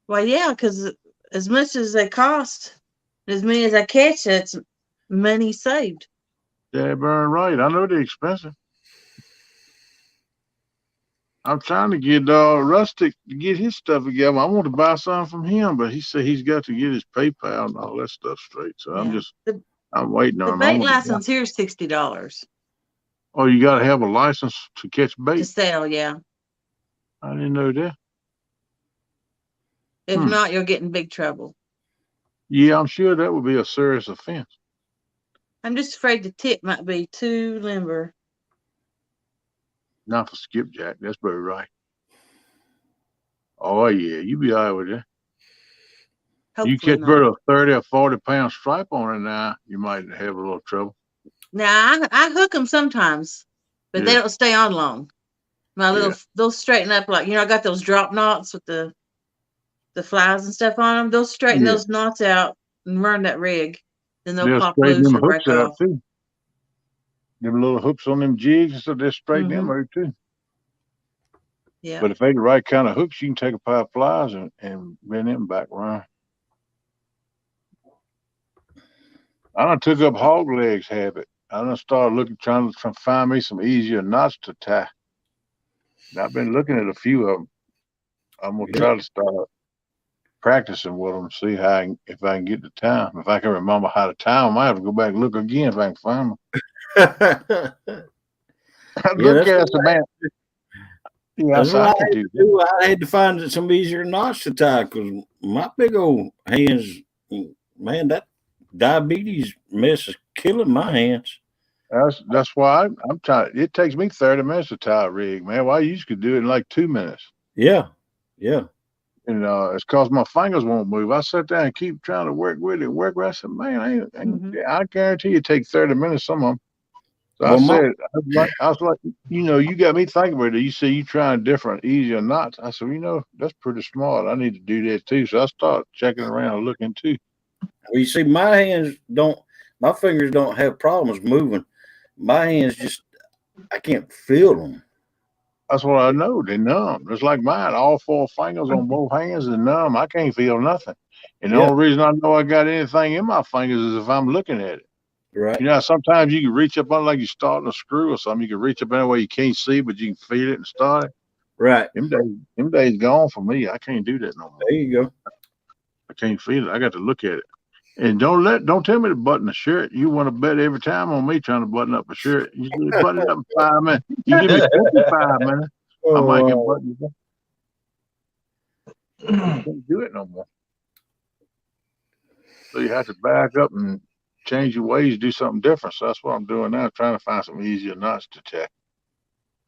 Well, yeah, because as much as they cost, as many as I catch, it's money saved. Yeah, burn right. I know they're expensive. I'm trying to get Rustic to get his stuff together. I want to buy something from him, but he said he's got to get his PayPal and all that stuff straight. So Yeah. I'm waiting The on him. bait license here is $60 Oh, you got to have a license to catch bait? to sell, yeah. I didn't know that. If not, you'll get in big trouble. Yeah, I'm sure that would be a serious offense. I'm just afraid the tip might be too limber. Not for skipjack. That's very right. Oh, yeah. You be all right with that. Hopefully You catch not. bird a 30 or 40-pound stripe on it now, you might have a little trouble. Now, I hook them sometimes, but they don't stay on long. They'll straighten up like, I got those drop knots with the flies and stuff on them. They'll straighten those knots out and run that rig. Then they'll pop straighten loose them or break hooks out off. too. Them little hooks on them jigs, and so they'll straighten them out too. Yeah. But if they the right kind of hooks, you can take a pair of flies and bend them back around. I done took up hog legs habit. I done started trying to find me some easier knots to tie. And I've been looking at a few of them. I'm gonna try to start practicing with them, see if I can get the time. If I can remember how to tie them, I have to go back and look again if I can find them. Look at us, man. Yeah, that's what I can do. I had to find some easier knots to tie because my big old hands, man, that diabetes mess is killing my hands. That's why I'm trying. It takes me 30 minutes to tie a rig, man. Well, I used to do it in like 2 minutes. Yeah. Yeah. And it's cause my fingers won't move. I sat there and keep trying to work with it. I said, man, Mhm. I guarantee you take 30 minutes some of them. So I Well, my said, I was like, you got me thinking about it. You say you trying different, easier knots. I said, that's pretty smart. I need to do that too. So I started checking around and looking too. well, you see, my fingers don't have problems moving. My hands just, I can't feel them. That's what I know. They're numb. Just like mine. All four fingers on both hands are numb. I can't feel nothing. And the Yeah. only reason I know I got anything in my fingers is if I'm looking at it. Right. Sometimes you can reach up on like you're starting a screw or something. You can reach up anywhere you can't see, but you can feel it and start it. Right. Them days gone for me. I can't do that no more. There you go. I can't feel it. I got to look at it. And don't tell me to button a shirt. You want to bet every time on me trying to button up a shirt. You say button it up in 5 minutes. You give me 55 minutes. I might can Oh, button it up. I can't do it no more. So you have to back up and change your ways, do something different. So that's what I'm doing now, trying to find some easier knots to tie.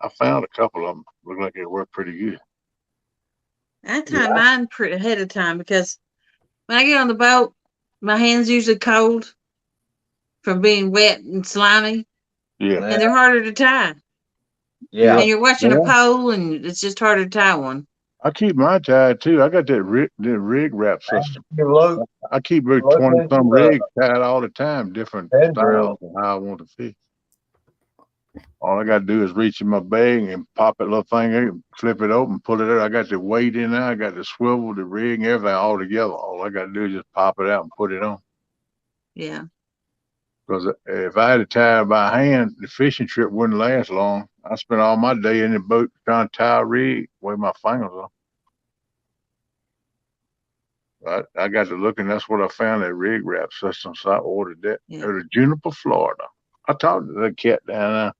I found a couple of them. Look like they work pretty good. I tie mine pretty ahead of time because when I get on the boat, my hands usually cold from being wet and slimy, Yeah. and they're harder to tie. Yeah. And you're watching Yeah. a pole, and it's just harder to tie one. I keep mine tied too. I got that rig wrap system. You look, I keep about look 20 into some the rigs tied all the time, different head styles drill. of how I want to fit. All I got to do is reach in my bag and pop that little thing in, flip it open, pull it out. I got the weight in there. I got the swivel, the rig, and everything all together. All I got to do is just pop it out and put it on. Yeah. Because if I had to tie it by hand, the fishing trip wouldn't last long. I spent all my day in the boat trying to tie a rig where my fingers are. I got to looking. That's what I found, that rig wrap system. So I ordered that Yeah. out of Juniper, Florida. I talked to that cat down there.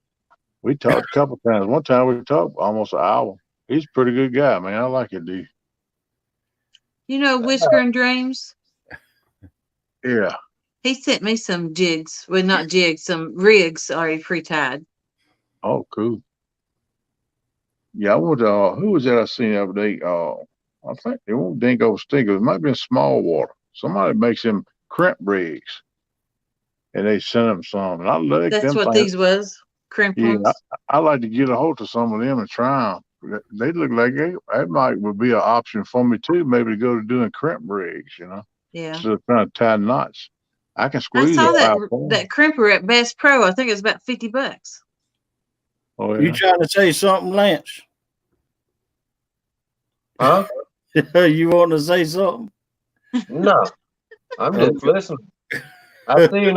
We talked a couple times. One time we talked almost an hour. He's a pretty good guy, man. I like it, dude. You know Whisker and Dreams? Yeah. He sent me some jigs. Well, not jigs, some rigs already pre-tied. Oh, cool. Yeah, I went to, who was that I seen the other day? I think it won't Dingo Stinker. It might have been Small Water. Somebody makes them crimp rigs. And they sent them some. And I like That's them what things. these was. Crimp Yeah, ones. I like to get a hold of some of them and try them. They look like that might would be an option for me too. Maybe to go to doing crimp rigs, Yeah. instead of trying to tie knots. I can I squeeze saw it that 5 pounds. that crimper at Best Pro. I think it was about $50. Oh you yeah. trying to say something, Lance? Huh? You want to say something? No. I'm just listening. I seen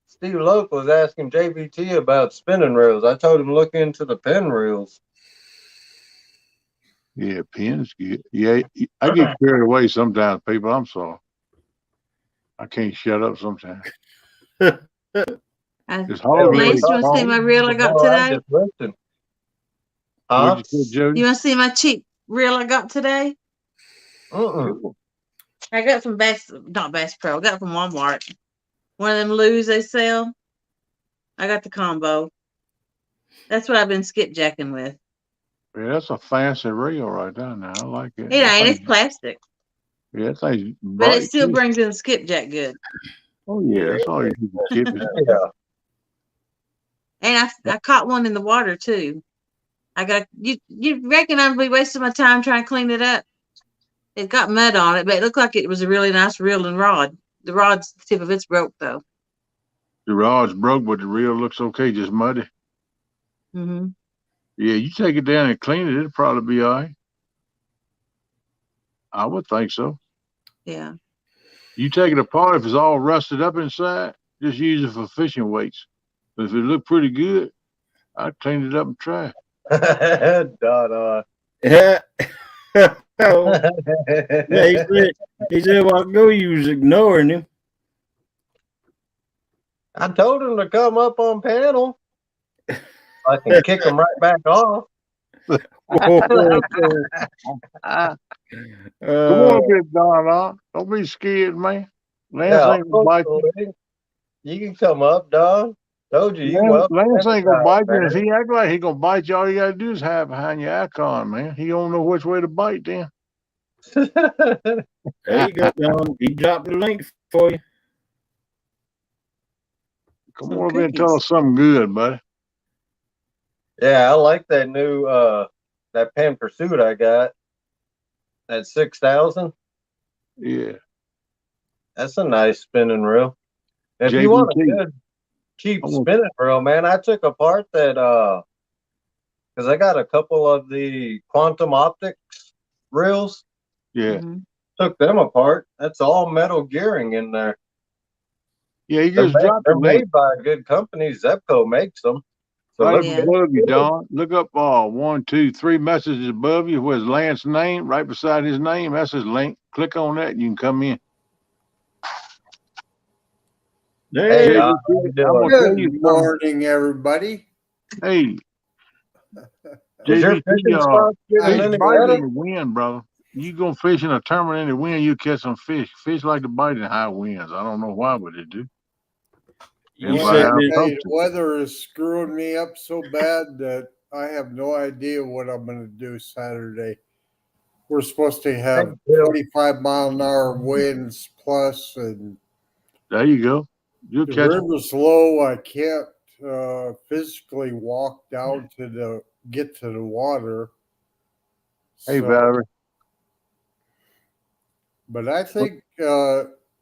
Steve Loke was asking JBT about spinning reels. I told him to look into the pin reels. Yeah, pins good. Yeah, I get carried away sometimes, people. I'm sorry. I can't shut up sometimes. It's hard to Lance, you want to see my reel I got today? I just listened. What'd you say, Jody? You want to see my cheap reel I got today? Mm-mm. I got from not Bass Pro. I got from Walmart. One of them loos they sell. I got the combo. That's what I've been skipjacking with. Yeah, that's a fancy reel right there now. I like it. It ain't. It's plastic. Yeah, that thing's But it bright still too. brings in skipjack good. Oh yeah, that's all you do. Skip is Yeah. And I caught one in the water too. I got you reckon I'd be wasting my time trying to clean it up? It got mud on it, but it looked like it was a really nice reel and rod. The rod's the tip of it's broke though. the rod's broke, but the reel looks okay, just muddy. Mm-hmm. Yeah, you take it down and clean it, it'll probably be all right. I would think so. Yeah. You take it apart, if it's all rusted up inside, just use it for fishing weights. But if it look pretty good, I'd clean it up and try. Dada. Yeah. Yeah, he said a while ago you was ignoring him. I told him to come up on panel. I can kick him right back off. Come on, get Don. Don't be scared, man. Lance ain't gonna bite you. You can come up, Don. Told you, you well. Lance ain't gonna bite you. man. If he act like he gonna bite you, all you gotta do is hide behind your icon, man. He don't know which way to bite then. There you go, Don. He dropped the link for you. Come Some on over and tell cookies. us something good, buddy. Yeah, I like that new that Pan Pursuit I got at 6,000. Yeah. That's a nice spinning reel. If you want a JBT. good cheap I want- spinning reel, man, I took apart that because I got a couple of the quantum optics reels. Yeah. Mhm. Took them apart. That's all metal gearing in there. Yeah, he just dropped the They're link. made by a good company. Zepco makes them. So Right they're up Yeah. above you, Don. Look up 1, 2, 3 messages above you with Lance's name. Right beside his name, that's his link. Click on that and you can come in. There Hey, you Doc, go. how you I'm doing? gonna tell you Good something. morning, everybody. Hey, Is your JBT, fishing spot getting fish any bite better? in the wind, brother. You go fish in a tournament in the wind, you catch some fish. Fish like to bite in high winds. I don't know why, but they do. You That's Well, why said I I'm that tell you, talking the weather is screwing me up so bad that I have no idea what I'm going to do Saturday. We're supposed to have Thank you. 25-mile-an-hour winds plus, and There you go. You'll the catch 'em. river's low. I can't physically walk down to get to the water. Hey, So, Valerie. but I think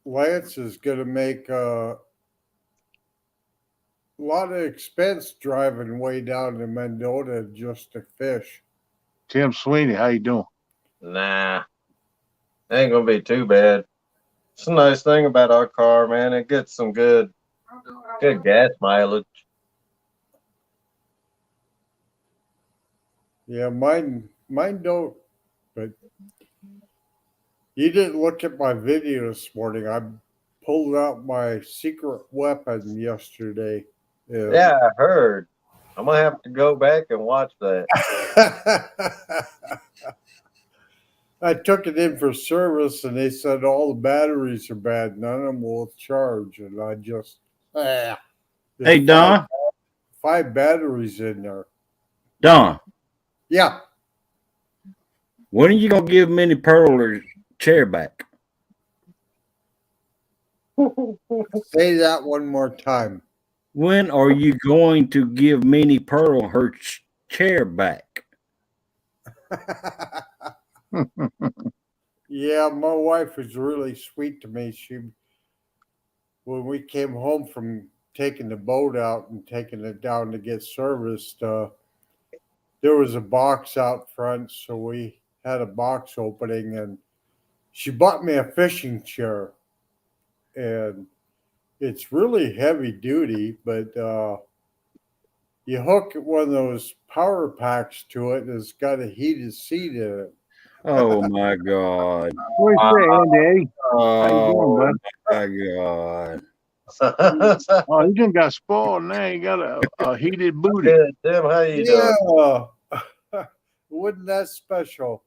Lance is going to make a lot of expense driving way down to Mendota just to fish. Tim Sweeney, how you doing? Nah, ain't gonna be too bad. It's a nice thing about our car, man. It gets some good gas mileage. Yeah, mine don't. But you didn't look at my video this morning. I pulled out my secret weapon yesterday. And Yeah, I heard. I'm gonna have to go back and watch that. I took it in for service, and they said all the batteries are bad. None of them will charge, and I just Hey, there's Don. five batteries in there. Don, Yeah. when are you gonna give Minnie Pearl her chair back? Say that one more time. When are you going to give Minnie Pearl her chair back? Yeah, my wife was really sweet to me. When we came home from taking the boat out and taking it down to get serviced, there was a box out front, so we had a box opening, and she bought me a fishing chair, and it's really heavy duty, but you hook one of those power packs to it, and it's got a heated seat in it. Oh my God. What you say, Andy? How you doing, Oh bud? my God. Oh, he just got spoiled now. He got a heated booty. Good, Tim. How you doing? Yeah, wasn't that special?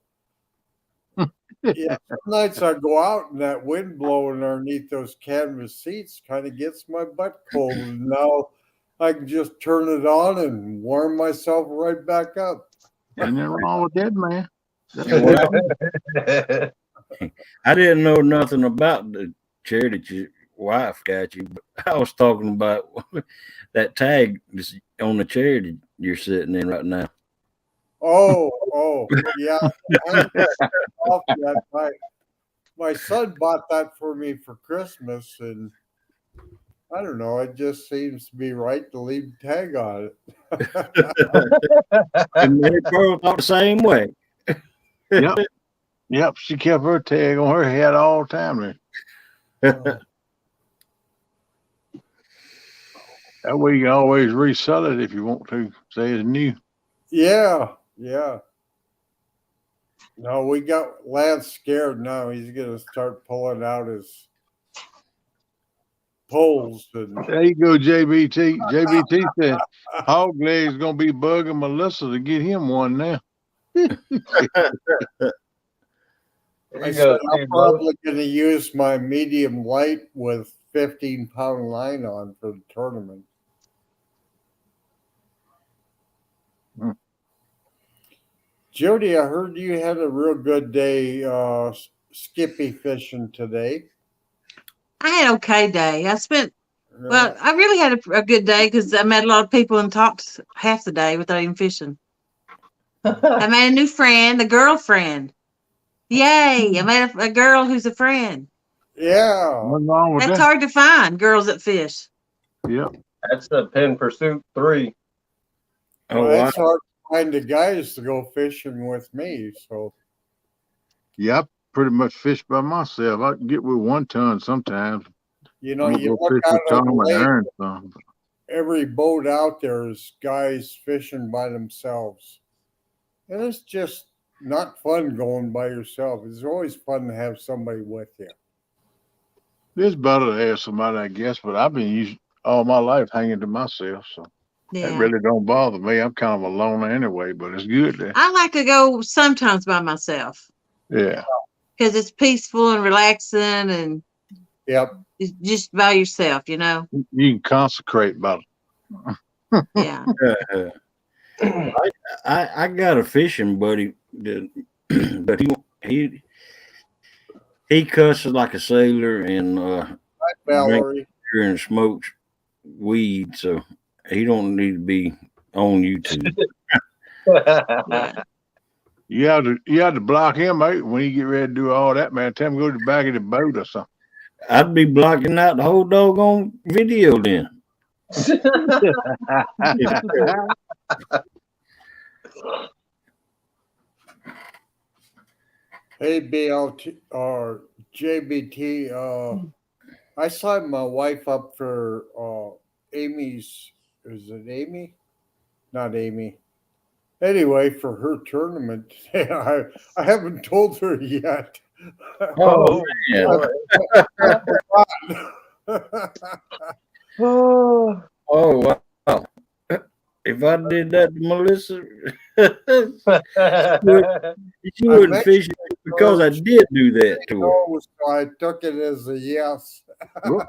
Yeah, some nights I go out and that wind blowing underneath those canvas seats kind of gets my butt cold. And now I can just turn it on and warm myself right back up. Ain't nothing wrong with that, man. I didn't know nothing about the chair that your wife got you, but I was talking about that tag that's on the chair that you're sitting in right now. Oh, yeah. I off that. My son bought that for me for Christmas, and I don't know. It just seems to be right to leave the tag on it. And Minnie Pearl thought the same way. Yep. Yep. She kept her tag on her head all the time. That way you can always resell it if you want to. Say it's new. Yeah. No, we got Lance scared now. He's gonna start pulling out his poles and There you go, JBT. JBT said Hog Leg's gonna be bugging Melissa to get him one now. There I you said go, I'm Steve. probably gonna use my medium light with 15-pound line on for the tournament. Jody, I heard you had a real good day skippy fishing today. I had an okay day. Yeah. I really had a good day because I met a lot of people and talked half the day without even fishing. I made a new friend, a girlfriend. Yay! I met a girl who's a friend. Yeah. What's wrong with That's that? hard to find, girls that fish. Yep. That's the Pin Pursuit 3. Oh, Well, wow. it's hard to find the guys to go fishing with me. So, Yeah, I pretty much fish by myself. I can get with 1 ton sometimes. you know, I'm gonna you go look fish out with on Tom the and lake, Aaron some. every boat out there is guys fishing by themselves. And it's just not fun going by yourself. It's always fun to have somebody with you. It's better to have somebody, I guess, but I've been used all my life hanging to myself, so that Yeah. really don't bother me. I'm kind of a loner anyway, but it's good to, I like to go sometimes by myself yeah. because it's peaceful and relaxing and Yep. it's just by yourself, you know? You can consecrate about it. Yeah. I got a fishing buddy, but he cusses like a sailor and drinks Valerie. beer and smokes weed, so he don't need to be on YouTube. Yeah. You have to block him out when he get ready to do all that, man. Tell him to go to the back of the boat or something. I'd be blocking out the whole doggone video then. Hey, BLT or JBT. I signed my wife up for Amy's. Is it Amy? Not Amy. Anyway, for her tournament, I haven't told her yet. Oh, man. Oh, Oh, wow. If I did that to Melissa, she wouldn't fish because I did do that to her. So I took it as a yes. Whoa.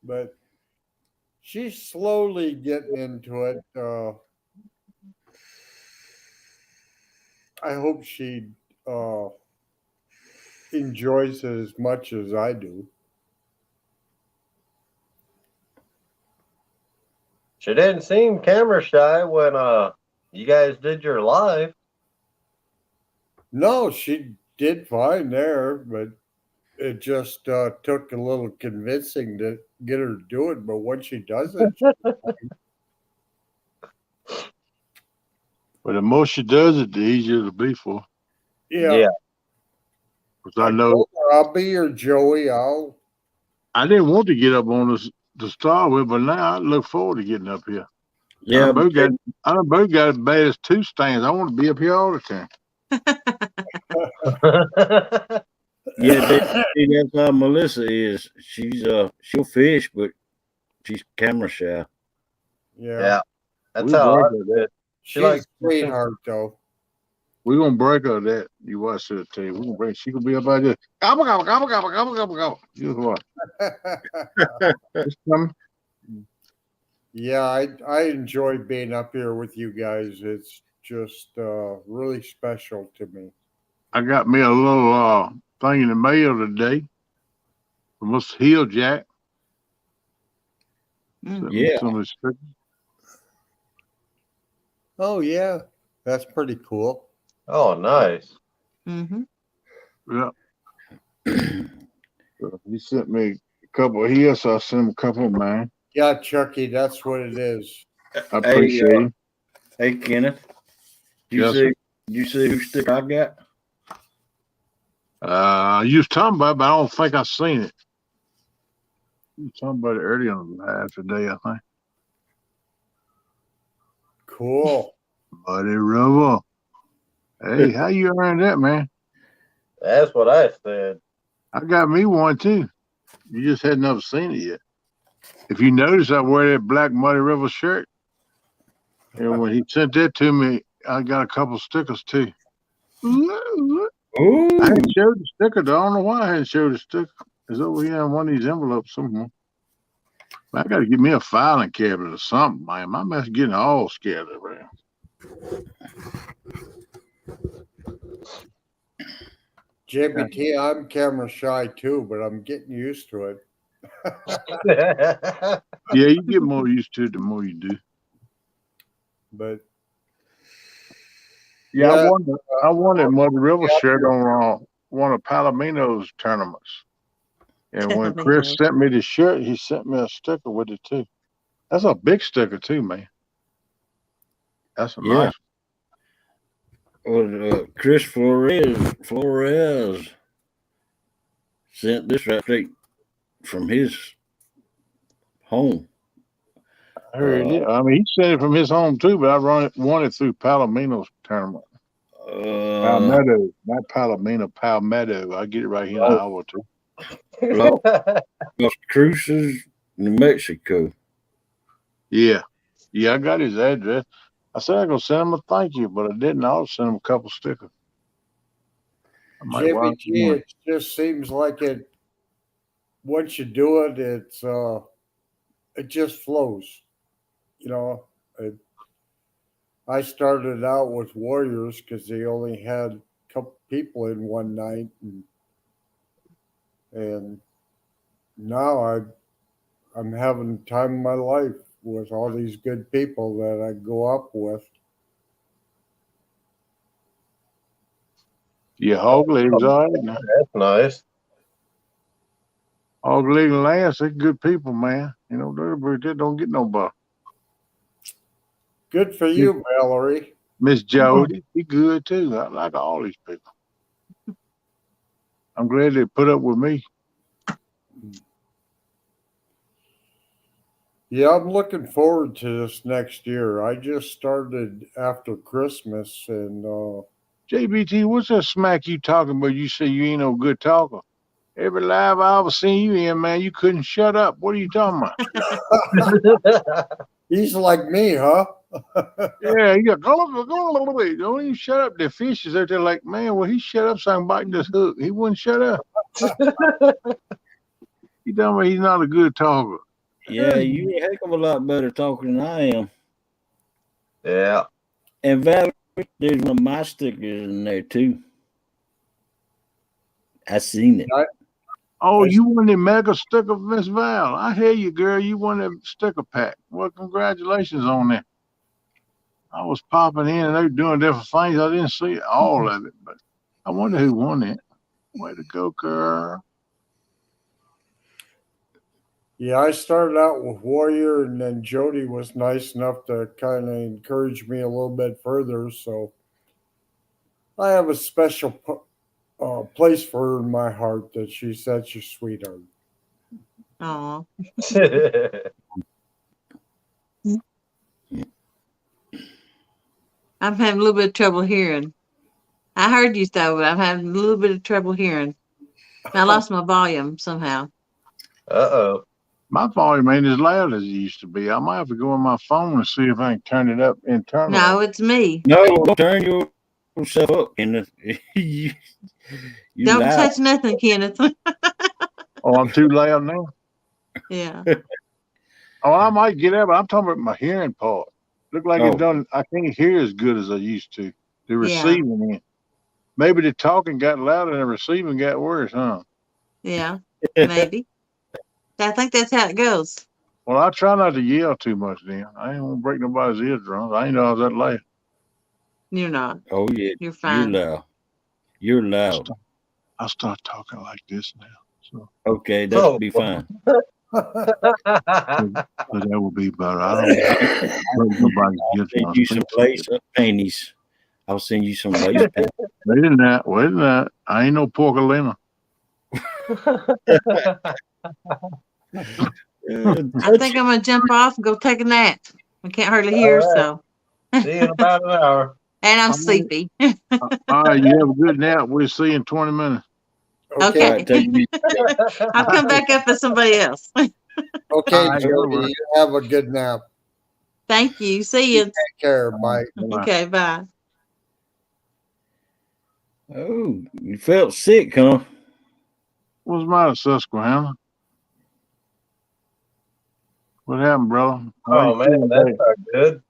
But she's slowly getting into it. I hope she enjoys it as much as I do. She didn't seem camera shy when you guys did your live. No, she did fine there, but it just took a little convincing to get her to do it. But once she does it, But the more she does it, the easier it'll be for her. yeah. Because I know told her, I'll be your Joey. I didn't want to get up on this to start with, but now I look forward to getting up here. Yeah, I both got as bad as 2 stands. I want to be up here all the time. that's how Melissa is. She'll fish, but she's camera shy. Yeah. That's We how I break her did that. it. She's likes a sweetheart, though. We're gonna break her that. You watch her tell you. We're gonna break. She gonna be up out there. Gobble gobble gobble gobble gobble gobble gobble. Just what? It's coming. Yeah, I enjoy being up here with you guys. It's just really special to me. I got me a little thing in the mail today from Mr. Hill Jack. Sent me Yeah. some of his stickers. Oh yeah, that's pretty cool. Oh, nice. Mm-hmm. Yeah. So he sent me a couple of his, so I sent him a couple of mine. Yeah, Chucky, that's what it is. I appreciate it. Hey, Kenneth. Yes, Did you see whose stick I got? You was talking about it, but I don't think I seen it. You was talking about it earlier on the live today, I think. Cool. Buddy Rubber. Hey, how you earned that, man? That's what I said. I got me one too. You just had never seen it yet. If you notice, I wear that black Muddy River shirt. And when he sent that to me, I got a couple stickers too. Ooh. I hadn't showed the sticker though. I don't know why I hadn't showed the sticker. It's over here in one of these envelopes somewhere. I got to get me a filing cabinet or something, man. My mess getting all scattered around. JBT, I'm camera shy too, but I'm getting used to it. Yeah, you get more used to it the more you do. But Yeah, yeah, I won at Muddy River shirt on one of Palomino's tournaments. And when Chris Palomino. sent me the shirt, he sent me a sticker with it too. That's a big sticker too, man. That's a Yeah. nice Well, Chris Flores sent this right straight from his home. I heard it. I mean, he sent it from his home too, but I won it through Palomino's tournament. Palmetto, not Palomino, Palmetto. I get it right here in an hour or two. Las Cruces, New Mexico. Yeah. Yeah, I got his address. I said I was going to send him a thank you, but I didn't. I'll send him a couple stickers. I might wind up JBT, one. it just seems like it. Once you do it, it just flows. You know, I started out with Warriors because they only had a couple people in one night, and now I'm having the time of my life with all these good people that I go up with. Yeah, Hog Legs, all right now. That's nice. Hog Leg and Lance, they're good people, man. You know, they don't get nobody. Good for you, Valerie. Miss Jody, he good too. I like all these people. I'm glad they put up with me. Yeah, I'm looking forward to this next year. I just started after Christmas, and JBT, what's that smack you talking about? You say you ain't no good talker. Every live I ever seen you in, man, you couldn't shut up. What are you talking about? he's like me, huh? Yeah, you don't even shut up. The fish is out there like, man, well, he shut up so I can bite this hook. He wouldn't shut up. He telling me he's not a good talker. Yeah, you're a heck of a lot better talker than I am. Yeah. And Valerie, there's one of my stickers in there too. I seen it. Oh, you won the mega sticker, Miss Val. I hear you, girl. You won that sticker pack. Well, congratulations on that. I was popping in and they were doing different things. I didn't see all of it, but I wonder who won it. Way to go, girl. Yeah, I started out with Warrior, and then Jody was nice enough to kind of encourage me a little bit further. So I have a special place for her in my heart that she's such a sweetheart. Aw. I'm having a little bit of trouble hearing. I heard you though, but I'm having a little bit of trouble hearing. I lost my volume somehow. Uh-oh. My volume ain't as loud as it used to be. I might have to go on my phone and see if I can turn it up internally. No, it's me. No, don't turn yourself up, Kenneth. you Don't loud. touch nothing, Kenneth. Oh, I'm too loud now? Yeah. Oh, I might get out, but I'm talking about my hearing part. Look like Oh. it done. I can't hear as good as I used to. The Yeah. receiving end. Maybe the talking got louder and the receiving got worse, huh? Yeah. Maybe. I think that's how it goes. Well, I try not to yell too much then. I ain't gonna break nobody's eardrums. I ain't know I was that loud. You're not. Oh yeah, You're you're fine. loud. You're loud. I'll start talking like this now. So Okay, that'll be fine. that will be better. I don't break nobody's Send eardrums. you some lace panties. I'll send you some lace panties. Wait a minute. I ain't no porcalina. I think I'm gonna jump off and go take a nap. I can't hardly hear, All right. so. See you in about an hour. And I'm All right. sleepy. All right, you have a good nap. We'll see you in 20 minutes. Okay. All right, take it easy. I'll come back up as somebody else. Okay, All right, Jody, over. you have a good nap. Thank you. See you. Take care. Bye. Bye-bye. Okay, bye. Oh, you felt sick, huh? What's the matter, Susquehanna? What happened, brother? Oh man, that's not good.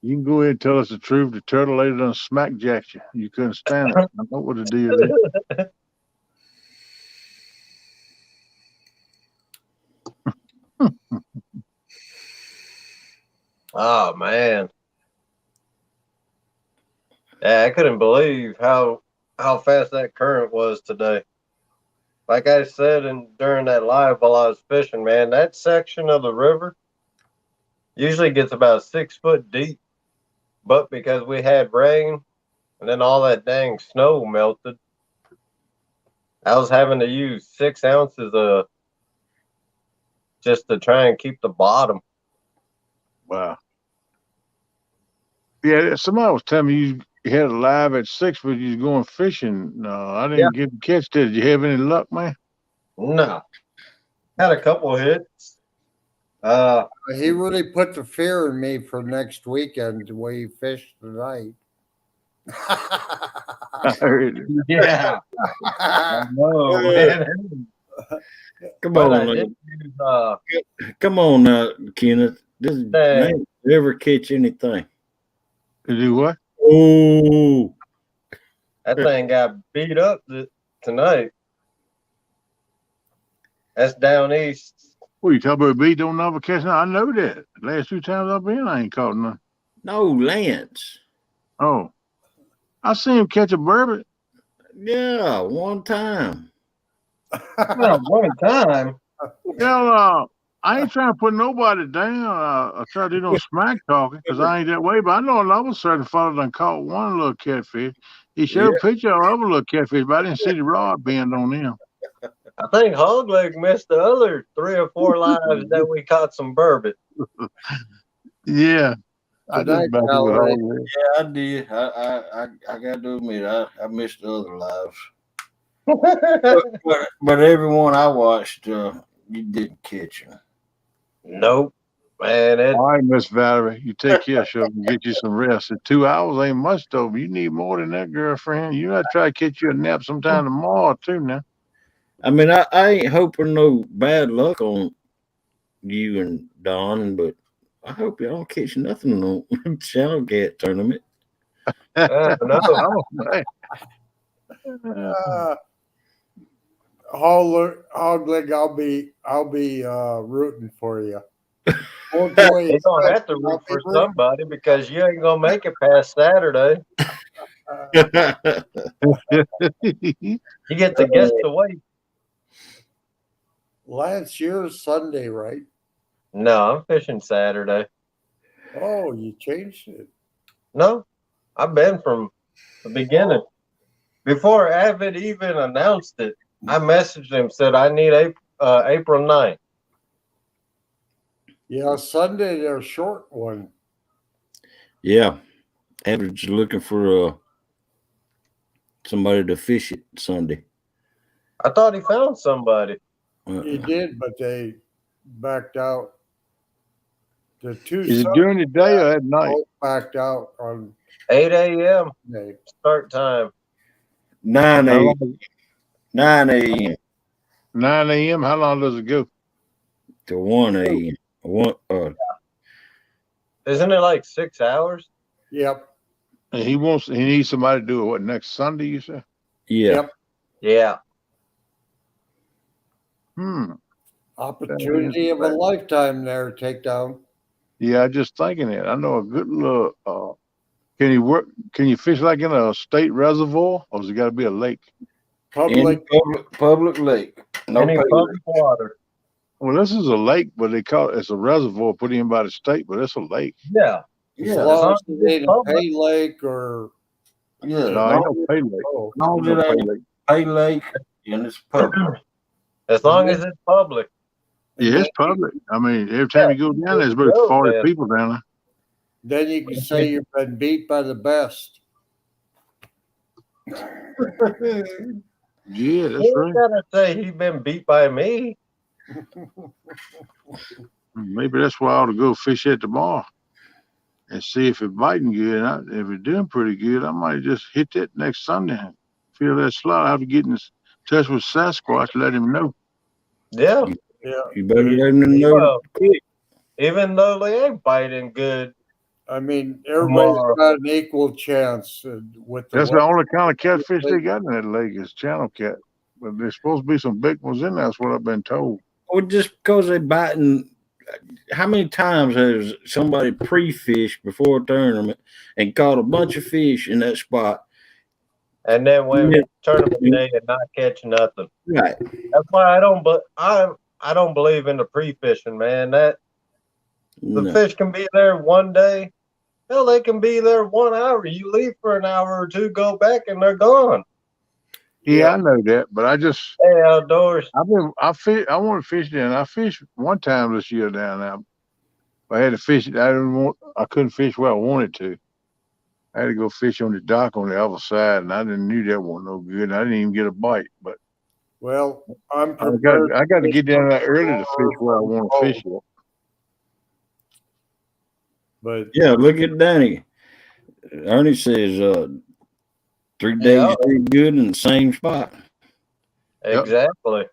You can go ahead and tell us the truth. The turtle lady done smack jacked you. You couldn't stand it. I know what the deal is. Oh man. Yeah, I couldn't believe how fast that current was today. Like I said during that live while I was fishing, man, that section of the river usually gets about 6 foot deep. But because we had rain and then all that dang snow melted, I was having to use 6 ounces of just to try and keep the bottom. Wow. Yeah, somebody was telling me you had a live at 6, but you was going fishing. No, I didn't get to catch that. Did you have any luck, man? No. Had a couple hits. He really put the fear in me for next weekend the way he fished tonight. I heard it. Yeah. I know, man. Come But I on, did use, come on now, Kenneth. This Dang. man never catch anything. To do what? Oh, that thing got beat up tonight. That's down east. Well, you talk about beat don't never catch nothing. I know that. The last 2 times I've been, I ain't caught none. no, Lance. Oh. I seen him catch a burbot. Yeah, one time. Well, one time. Hell, I ain't trying to put nobody down. I try to do no smack talking because I ain't that way. But I know another certain fellow done caught one little catfish. He showed a picture of other little catfish, but I didn't see the rod bend on them. I think Hogleg missed the other 3 or 4 lives that we caught some burbot. Yeah. I Good night, just back it with Valerie. all that. Yeah, I did. I got to admit, I missed the other lives. But everyone I watched, you didn't catch them. Nope. Man, All right, Miss Valerie, you take care, sure, and get you some rest. 2 hours ain't much, though. You need more than that, girlfriend. You got to try to catch you a nap sometime tomorrow, too, now. I mean, I ain't hoping no bad luck on you and Don, but I hope y'all don't catch nothing on Channel Cat tournament. no. Oh, man. Hogleg, I'll be rooting for you. You're gonna have to root for somebody because you ain't gonna make it past Saturday. You get to guess the weight. Lance, you're Sunday, right? No, I'm fishing Saturday. Oh, you changed it. No, I've been from the beginning. Before Avid even announced it, I messaged him, said I need April 9th. Yeah, Sunday they're short one. Yeah, Average looking for somebody to fish it Sunday. I thought he found somebody. He did, but they backed out. The 2 Is it during the day or at night? both backed out on 8 a.m. Sunday. start time. 9 How a.m. long? 9 a.m. 9 a.m. How long does it go? to 1 a.m. Isn't it like 6 hours? Yep. And he needs somebody to do it, what, next Sunday, you said? Yeah. Yep. Yeah. Opportunity of a lifetime there, takedown. Yeah, I just thinking it. I know a good little. Can you fish like in a state reservoir, or has it got to be a lake? Public. Public lake. No Any pay public water. Well, this is a lake, but it's a reservoir put in by the state, but it's a lake. Yeah. As Yeah. long as as it ain't it's a public. pay lake or Yeah. No, ain't no pay lake. oh, As long as No it pay ain't lake. pay lake and it's public. As long as it's public. Yeah, it's public. I mean, every time you go down, there's about 40 people down there. then you can say you've been beat by the best. Yeah, that's You right. gotta say he's been beat by me. Maybe that's why I ought to go fish it tomorrow and see if it's biting good. And if it's doing pretty good, I might just hit that next Sunday and feel that slot. I have to get in touch with Sasquatch, let him know. Yeah. Yeah. You better let them know. Well, even though they ain't biting good I mean, everybody's tomorrow. got an equal chance with the That's the weather. only kind of catfish they got in that lake is channel cat. But there's supposed to be some big ones in there. That's what I've been told. Or just because they biting. How many times has somebody pre-fished before a tournament and caught a bunch of fish in that spot? And then when Yeah. tournament day and not catch nothing. Right. That's why I don't believe in the pre-fishing, man. That the No. fish can be there one day. Hell, they can be there 1 hour. You leave for an hour or two, go back, and they're gone. Yeah, I know that, but I just Hey, outdoors. I want to fish there, and I fished one time this year down there. I had to fish it. I couldn't fish where I wanted to. I had to go fish on the dock on the other side, and I didn't knew that wasn't no good. I didn't even get a bite, but Well, I'm prepared. I got to get down there early to fish where I want to fish it. But Yeah, look at Danny. Ernie says 3 days Yeah. good in the same spot. Yep. Exactly.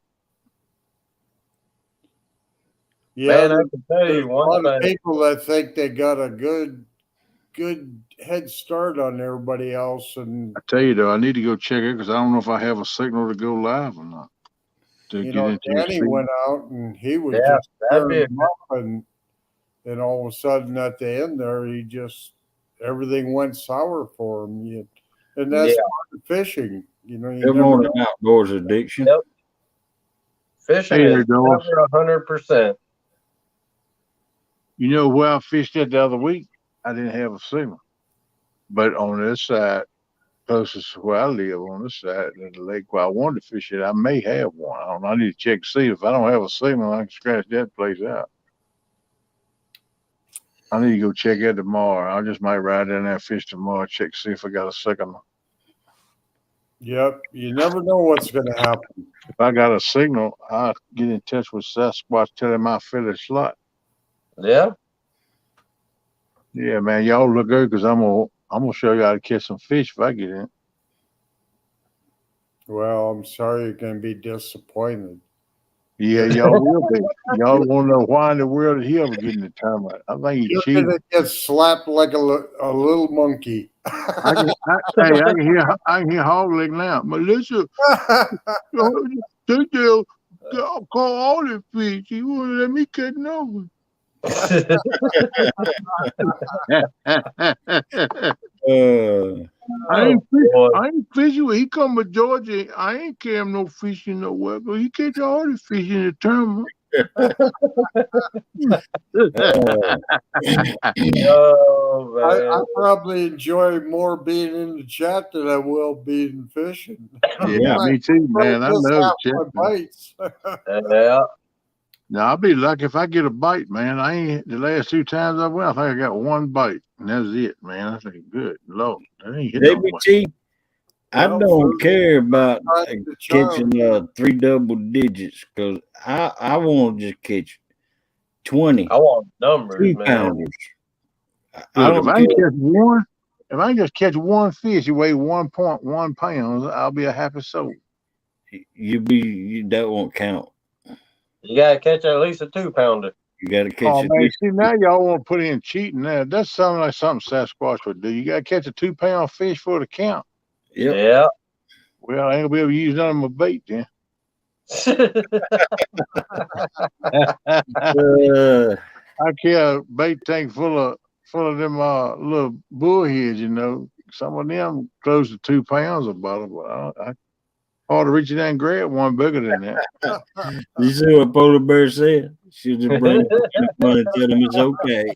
yeah, Man, I can tell there's you a lot one of thing. people that think they got a good head start on everybody else, and I tell you though, I need to go check it because I don't know if I have a signal to go live or not to you get know, into the Danny season. went out and he was Yeah, just that'd be tearing a them up, and all of a sudden at the end there, he just everything went sour for him. And that's Yeah. part of fishing. You know, you They're never on know. an outdoors addiction. Yep. Fishing Hey there, is Doris. never 100%. You know where I fished at the other week? I didn't have a signal, but on this side, closest to where I live, on this side of the lake where I wanted to fish it, I may have one. I don't know. I need to check to see if I don't have a signal. I can scratch that place out. I need to go check it tomorrow. I just might ride down there and fish tomorrow, check to see if I got a signal. Yep, you never know what's going to happen. If I got a signal, I'll get in touch with Sasquatch, tell him I fill his slot. Yeah. Yeah, man, y'all look good because I'm gonna show you how to catch some fish if I get in. Well, I'm sorry you're going to be disappointed. Yeah, y'all will be. Y'all want to know why in the world did he ever get in the tournament? I think he You're cheated. going to get slapped like a little monkey. I can hear Hog Leg now. Melissa, I'll call all the fish. You want to let me cut it over? I ain't fishing. He come to Georgia. I ain't carrying no fishing nowhere. But he catch all the fish in the tournament. Oh, man. I probably enjoy more being in the chat than I will being fishing. Yeah, me too, man. I Just love half chat. my bites. Yeah. Now I'll be lucky if I get a bite, man. I ain't the last 2 times I went. I think I got one bite, and that's it, man. I think good Lord, that ain't hitting no much. JBT, I Well, don't care about Right, the charm. catching 3 double digits because I want to just catch 20 I want numbers, man. 2-pounders. I Look, if don't I care. can catch one, if I can just catch one fish, you weigh 1.1 pounds, I'll be a happy soul. That won't count. You got to catch at least a 2-pounder. You got to catch Oh at man, least. see now y'all want to put in cheating there. That sounds like something Sasquatch would do. You got to catch a 2-pound fish for the count. Yep. Yeah. Well, I ain't gonna be able to use none of my bait then. I carry a bait tank full of them little bullheads, you know. Some of them close to 2 pounds a bottle, but I hard to reach it and grab one bigger than that. You see what Polar Bear said? She'll just bring him money and tell him it's okay.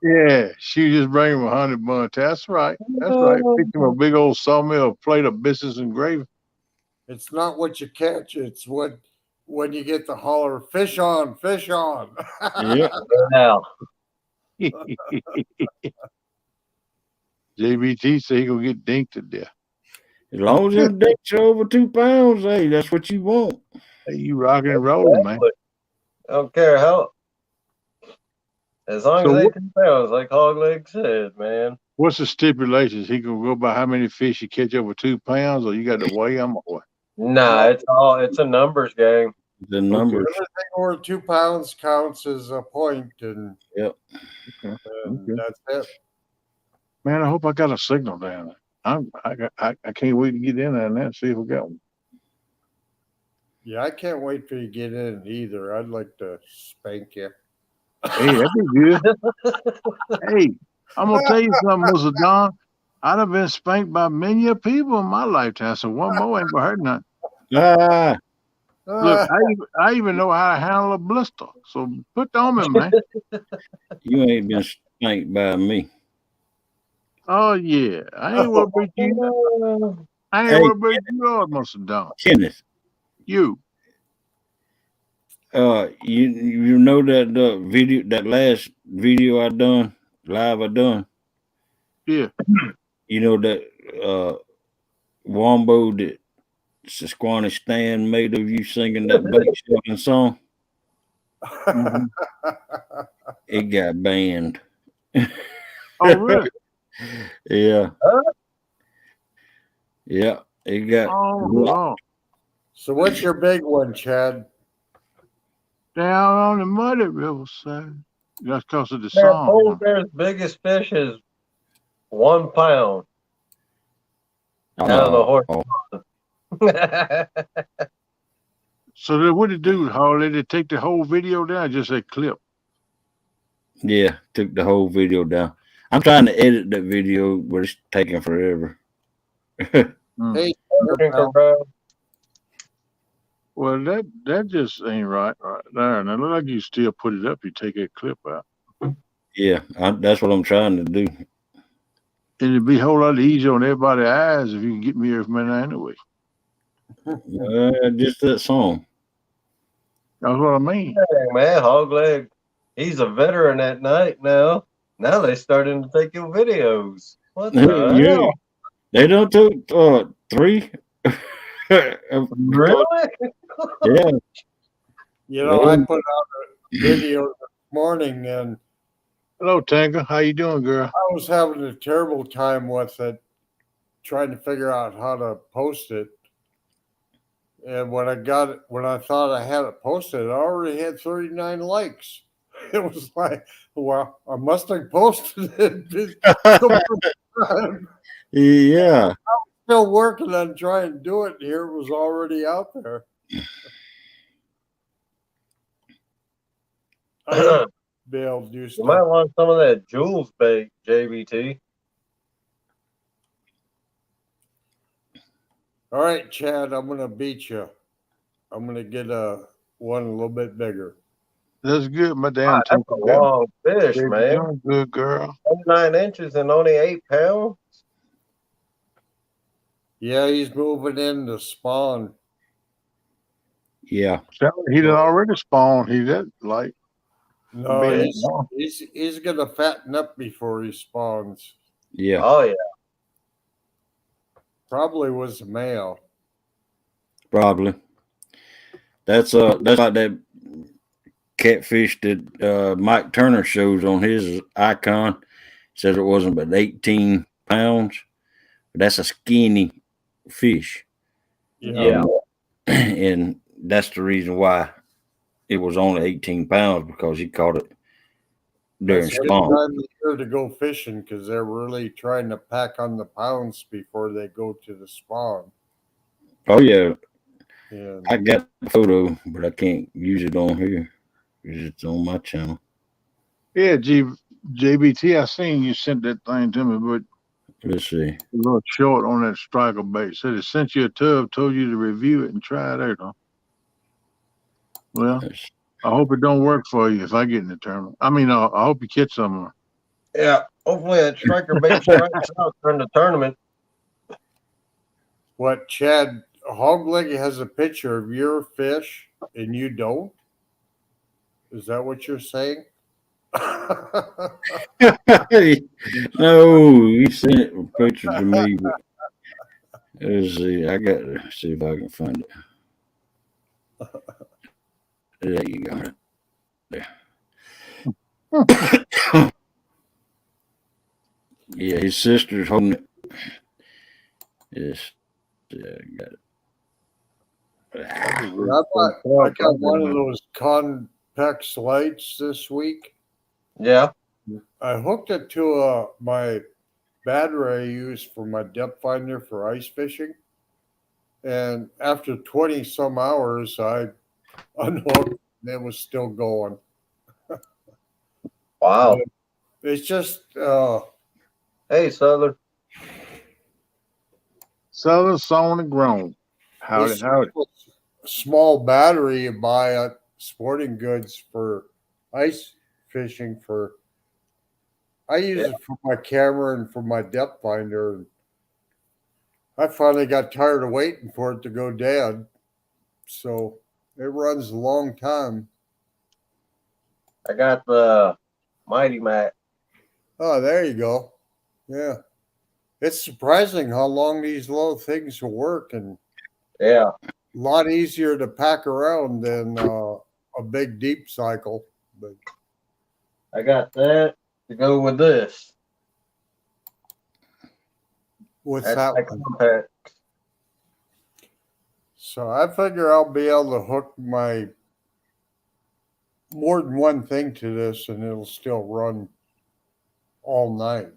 Yeah, she just bring him 100 bucks. That's right. That's right. Pick him a big old sawmill plate of biscuits and gravy. It's not what you catch; it's when you get the holler, fish on, fish on. Yep. Now. JBT say he gonna get dinked to death. As long as them dicks are over 2 pounds, hey, that's what you want. Hey, you rocking and rolling, man. I don't care how. As long So as they what- 2 pounds, like Hog Leg said, man. What's the stipulations? He gonna go by how many fish you catch over 2 pounds, or you got to weigh them? Or what? Nah, it's a numbers game. The numbers. Everything over 2 pounds counts as a point, and, Yep. Okay. and Okay. that's it. Man, I hope I got a signal down there. I can't wait to get in there and see if we got one. Yeah, I can't wait for you to get in either. I'd like to spank you. Hey, that'd be good. Hey, I'm gonna tell you something, Mr. Don. I'd have been spanked by many of people in my lifetime, so one more ain't gonna hurt nothing. Ah, Look, I even know how to handle a blister. So put on me, man. you ain't been spanked by me. Oh yeah, I ain't worried about you. I ain't Hey, worried about you, all, Mr. Don. Kenneth. You. You know that video, that last video I done, live I done. Yeah. You know that Wombo that Sasquatch Stan made of you singing that bait shelling song. Mhm. It got banned. Oh really? Yeah, Huh? yeah. It got Oh Lord. So what's your big one, Chad? Down on the muddy riverside. That's because of the Man, song. Polar Bear's biggest fish is 1 pound out of the horse. So then what did they do, Harley? Did they take the whole video down or just a clip? Yeah, took the whole video down. I'm trying to edit that video, but it's taking forever. Mm. Hey, Tinkerbell. Well, that just ain't right there. And it look like you still put it up. You take that clip out. Yeah, that's what I'm trying to do. It'd be a whole lot easier on everybody's eyes if you can get me here from there anyway. Just that song. That's what I mean. Dang, man, Hogleg, he's a veteran at night now. Now they're starting to take your videos. What the Yeah, hell? they don't took 3. Really? Yeah. you know, I put out a video this morning, and Hello, Tanker. How you doing, girl? I was having a terrible time with it, trying to figure out how to post it. And when I thought I had it posted, I already had 39 likes. It was like, well, I must have posted it. Yeah. Still working on trying to do it. Here it was already out there. I hate to be able to do You stuff. might want some of that Jules bait, JBT. All right, Chad, I'm gonna beat you. I'm gonna get one a little bit bigger. That's good, my damn God, that's Tanker a girl. long fish, Baby, man. doing good, girl. 29 inches and only 8 pounds. Yeah, he's moving in to spawn. Yeah. He done already spawned. He that like No, being he's gonna fatten up before he spawns. Yeah. Oh, yeah. Probably was a male. Probably. That's like that catfish that Mike Turner shows on his icon. Says it wasn't but 18 pounds. That's a skinny fish. Yeah. And that's the reason why it was only 18 pounds, because he caught it during That's a good spawn. time of year to go fishing because they're really trying to pack on the pounds before they go to the spawn. Oh yeah. And I got the photo, but I can't use it on here because it's on my channel. Yeah, JBT, I seen you sent that thing to me, but Let's see. a little short on that striker bait. Said it sent you a tub, told you to review it and try it out. Huh? Well, Let's- I hope it don't work for you if I get in the tournament. I mean, I hope you catch somewhere. Yeah. Hopefully that striker bait strikes out during the tournament. what, Chad, Hogleg has a picture of your fish and you don't? Is that what you're saying? No, he sent a picture to me. But let's see. I got to see if I can find it. There you go. There. Yeah, his sister's holding it. Yes. Yeah, I got it. That'd be I really got one of tough. those convex lights this week. Yeah. I hooked it to my battery I use for my depth finder for ice fishing. And after 20 some hours, I unhooked and it was still going. Wow. It's just, Hey, Southern. Southern Song and Grown. Howdy, it's howdy. a small battery you buy at sporting goods for ice fishing. For I use it for my camera and for my depth finder. I finally got tired of waiting for it to go dead, so it runs a long time. I got the Mighty Mac. Oh, there you go. Yeah, it's surprising how long these little things will work, and Yeah. a lot easier to pack around than a big deep cycle. But I got that to go with this. what's That's that my one? compact. So I figure I'll be able to hook my more than one thing to this, and it'll still run all night.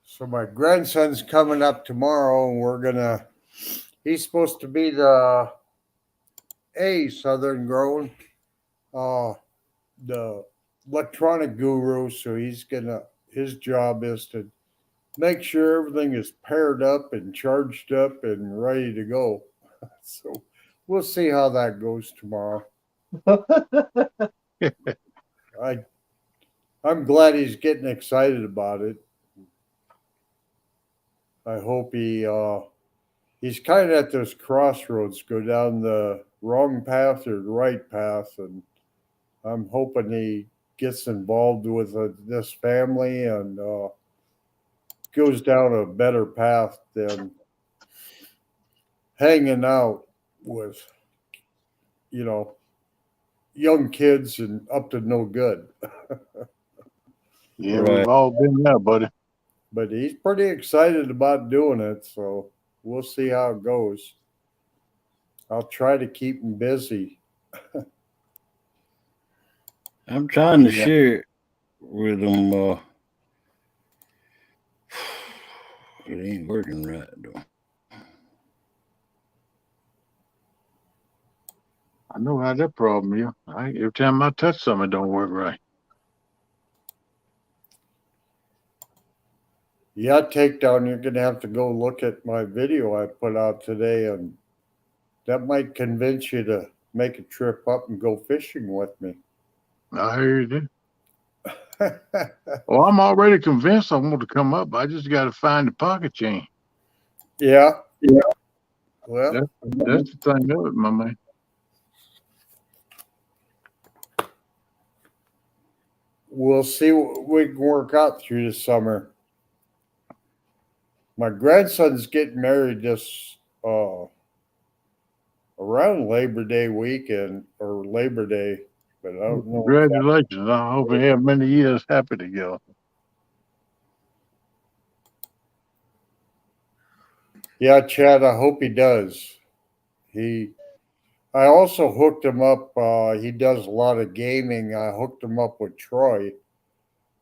So my grandson's coming up tomorrow, and he's supposed to be a Southern Grown, uh, the electronic guru. So his job is to make sure everything is paired up and charged up and ready to go. So we'll see how that goes tomorrow. I'm glad he's getting excited about it. I hope he's kind of at this crossroads, go down the wrong path or the right path, and I'm hoping he gets involved with this family and goes down a better path than hanging out with, you know, young kids and up to no good. Yeah, Right. we've all been there, buddy. But he's pretty excited about doing it, so we'll see how it goes. I'll try to keep him busy. I'm trying to Yeah. share it with them. It ain't working right though. I know how that problem is. Every time I touch something, it don't work right. Yeah, Takedown, you're going to have to go look at my video I put out today, and that might convince you to make a trip up and go fishing with me. I heard you. Well, I'm already convinced I want to come up. I just got to find the pocket chain. Yeah. Well, That's the thing of it, my man. we'll see what we can work out through the summer. My grandson's getting married this around Labor Day weekend or Labor Day, but I don't know. Congratulations. I hope we have many years happy together. Yeah, Chad, I hope he does. I also hooked him up. He does a lot of gaming. I hooked him up with Troy,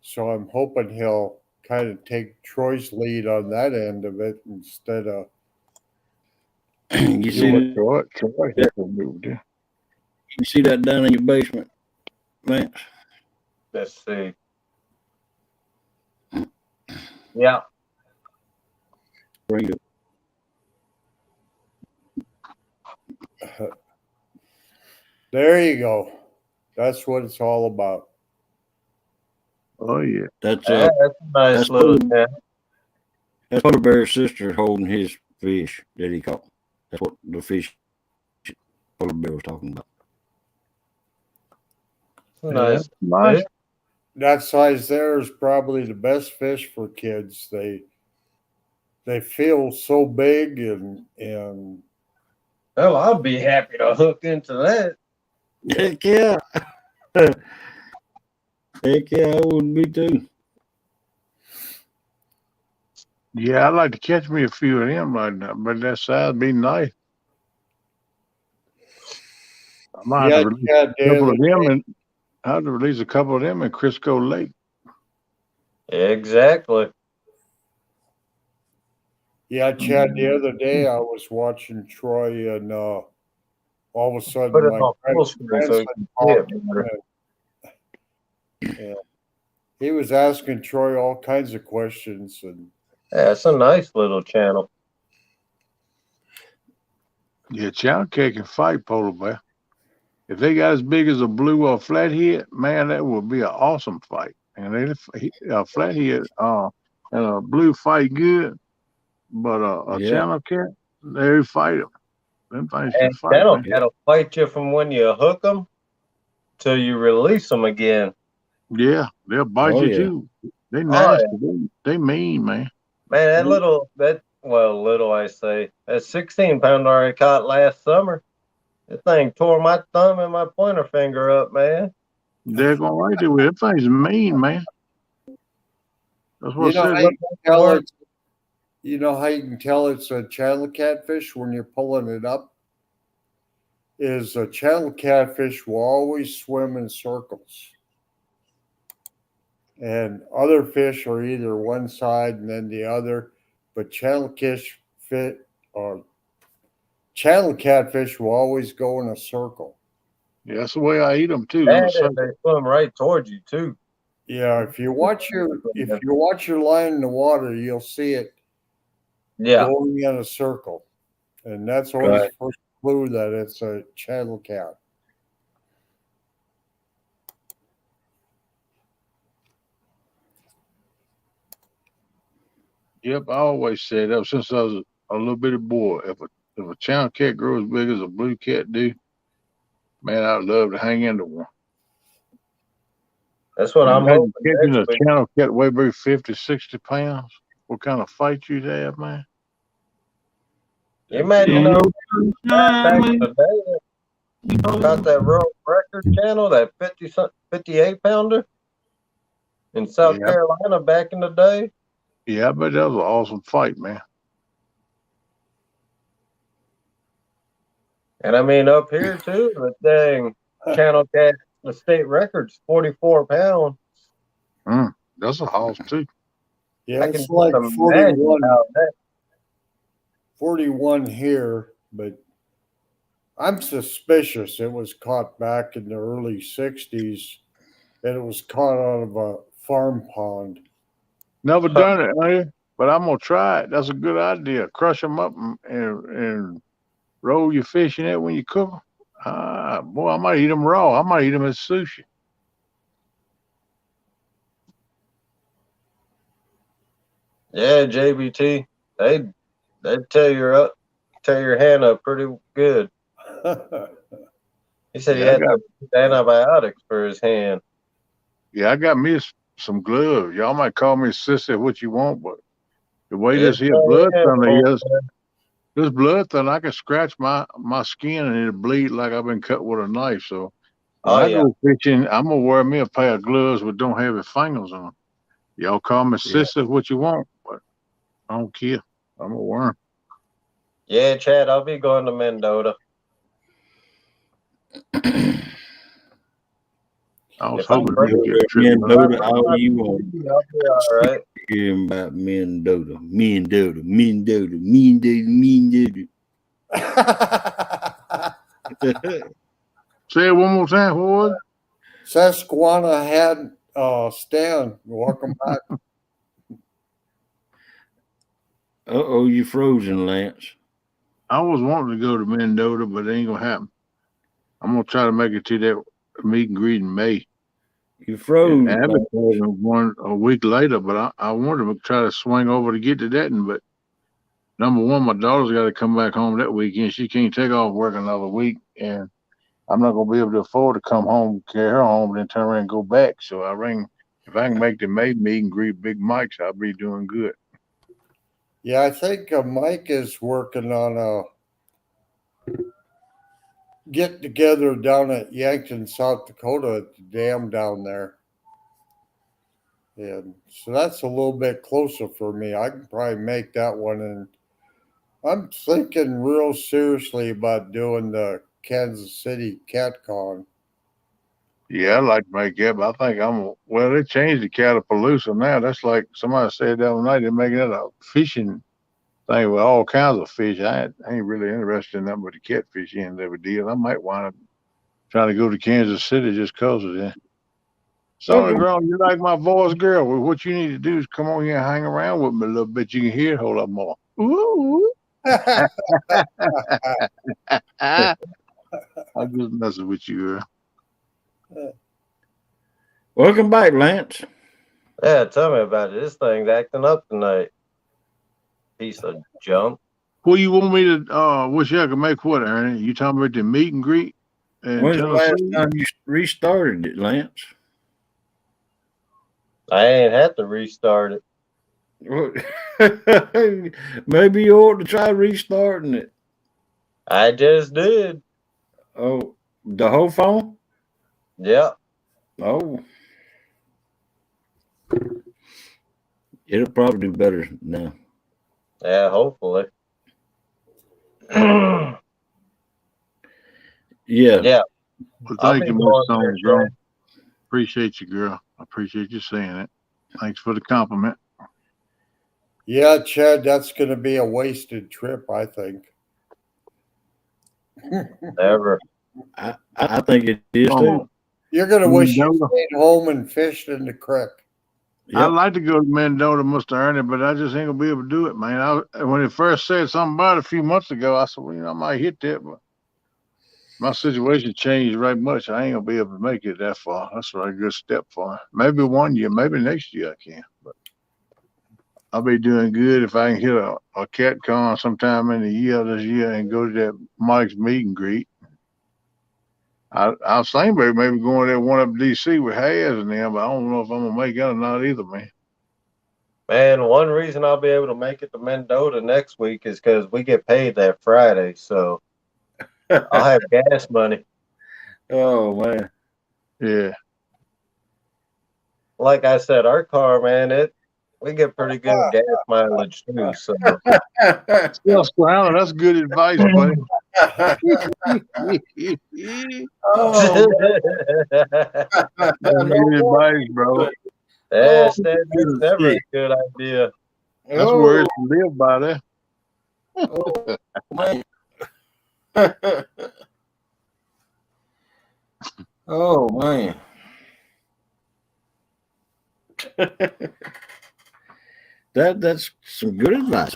so I'm hoping he'll kind of take Troy's lead on that end of it instead of. You see Troy that? has to move there. You see that down in your basement, Vance? Let's see. Yeah. Bring it. There you go. That's what it's all about. Oh, yeah. That's Yeah, that's a nice that's little cool. yeah. That's Polar Bear's sister holding his fish that he caught. That's what the fish Polar Bear was talking about. Nice. Nice. fish. That size there is probably the best fish for kids. They feel so big and Well, I'd be happy to hook into that. Heck yeah. Heck yeah, I would be too. Yeah, I'd like to catch me a few of them right now, but that size be nice. I might have to Yeah, release Chad, a the couple other of them, and I have to release a couple of them in Crisco Lake. Exactly. Yeah, Chad, the other day I was watching Troy, and all of a Put sudden it my on full screen so you grandson can see it popped better. in, and he was asking Troy all kinds of questions. And Yeah, it's a nice little channel. Yeah, channel cat can fight polar bear. If they got as big as a blue or flathead, man, that would be an awesome fight. And a flathead and a blue fight good, but a Yeah. channel cat, they fight them. Them things can And fight, man. that'll fight you from when you hook them till you release them again. Yeah, they'll bite Oh you yeah. too. They Oh nasty. yeah, They mean, man. man, little I say that 16-pounder I caught last summer. That thing tore my thumb and my pointer finger up, man. They're gonna right there with it. Them things mean, man. That's what I you know said. how you can tell it's you know how you can tell it's a channel catfish when you're pulling it up is a channel catfish will always swim in circles. And other fish are either one side and then the other, but or channel catfish will always go in a circle. Yeah, that's the way I eat them too. In a And if circle. they swim right towards you too. Yeah, if you watch your line in the water, you'll see it Yeah, going in a circle, and that's always Right. the first clue that it's a channel cat. Yep, I always said ever since I was a little bitty boy, if a channel cat grows as big as a blue cat do, man, I'd love to hang into one. that's what I'm Imagine hoping catching next a week. channel cat weigh maybe 50, 60 pounds. What kind of fight you'd have, man? You That'd be imagine awesome. back in the day about that world record channel, that 58 pounder in South Yeah, Carolina back in the day. yeah, I bet that was an awesome fight, man. And I mean up here too, the dang channel cat, the state record's 44 pounds. That's a hoss too. Yeah, I can it's just like imagine how that 41 here, but I'm suspicious it was caught back in the early 60s and it was caught out of a farm pond. Never done it, but I'm gonna try it. That's a good idea. Crush them up and roll your fish in it when you cook them. Ah, boy, I might eat them raw. I might eat them as sushi. yeah, JBT, they tear your hand up pretty good. He said he Yeah, had to use antibiotics for his hand. I got me some gloves. Y'all might call me sister what you want, but the way Yeah, this here blood yeah, thinner is, this blood thinner, I can scratch my skin and it'll bleed like I've been cut with a knife. So when oh I yeah, go fishing, I'm gonna wear me a pair of gloves but don't have any fingers on. Y'all call me Yeah. sister what you want, but I don't care. I'm gonna wear 'em. yeah, Chad. I'll be going to Mendota. I was If I'm hoping we breaking, could get a trip. Men if I Dota break all my you want. TV, I'll be all right. Hearing about men Dota. Men Dota. Men Dota. Men Dota. Men Dota. Say it one more time. What was it? Susquehanna had Stan. Welcome back. Uh-oh, you frozen, Lance. I was wanting to go to Mendota, but it ain't gonna happen. I'm gonna try to make it to that meet and greet in May. You And froze, Lance. advertising one a week later, but I wanted to try to swing over to get to that. But number one, my daughter's got to come back home that weekend. She can't take off work another week, and I'm not gonna be able to afford to come home, carry her home, and then turn around and go back. So I ring. If I can make the May meet and greet Big Mike's, I'll be doing good. Yeah, I think Mike is working on a get together down at Yankton, South Dakota at the dam down there. And so that's a little bit closer for me. I can probably make that one. And I'm thinking real seriously about doing the Kansas City CatCon. Yeah, I'd like to make it, but I think well, they changed the Catapaloosa now. That's like somebody said the other night, they're making it a fishing thing with all kinds of fish. I ain't really interested in nothing but the catfish end of the deal. I might wind up trying to go to Kansas City just cause of that. Sonny Okay. Grown, you like my voice, girl? Well, what you need to do is come on here and hang around with me a little bit. You can hear a whole lot more. Ooh. I'm just messing with you, girl. Welcome back, Lance. Yeah, tell me about it. This thing's acting up tonight. Piece of junk. Well, you want me to wish I could make what, Ernie? You talking about the meet and greet in When's the last Tennessee? time you restarted it, Lance? I ain't had to restart it. Maybe you ought to try restarting it. I just did. Oh, the whole phone? Yep. Oh. It'll probably do better now. Yeah, hopefully. Yeah. Yeah. Well, I'll thank be you, going Miss there, Sonny Grown. Appreciate you, girl. I appreciate you saying it. Thanks for the compliment. Yeah, Chad, that's going to be a wasted trip, I think. Never. I think it is too. Oh, You're going to wish you Mendota. stayed home and fished in the creek. I'd Yep. like to go to Mendota, Mr. Ernie, but I just ain't gonna be able to do it, man. When it first said something about it a few months ago, I said, well, I might hit that, but my situation changed right much. I ain't gonna be able to make it that far. That's a really good step for me. Maybe one year, maybe next year I can. But I'll be doing good if I can hit a cat con sometime in the year this year and go to that Mike's meet and greet. I was thinking about maybe going to that one up in DC with Has and them, but I don't know if I'm gonna make it or not either, man. Man, one reason I'll be able to make it to Mendota next week is because we get paid that Friday. So I'll have gas money. Oh man. Yeah. Like I said, our car, man, we get pretty good gas mileage too. So Still surrounded. That's good advice, buddy. Oh, yeah, Good advice, bro. oh, that's never a good idea. That's oh, words to live by there. oh man. Oh man. That's some good advice.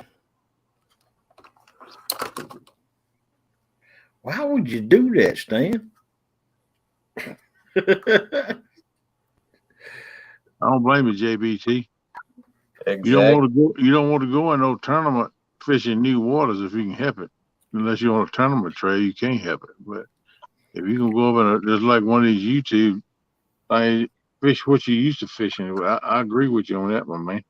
Why would you do that, Stan? I don't blame you, JBT. Exactly. You don't want to go. You don't want to go in no tournament fishing new waters if you can help it. Unless you're on a tournament trail, you can't help it. But if you can go up and just like one of these YouTube things, fish what you used to fishing. I agree with you on that one, man.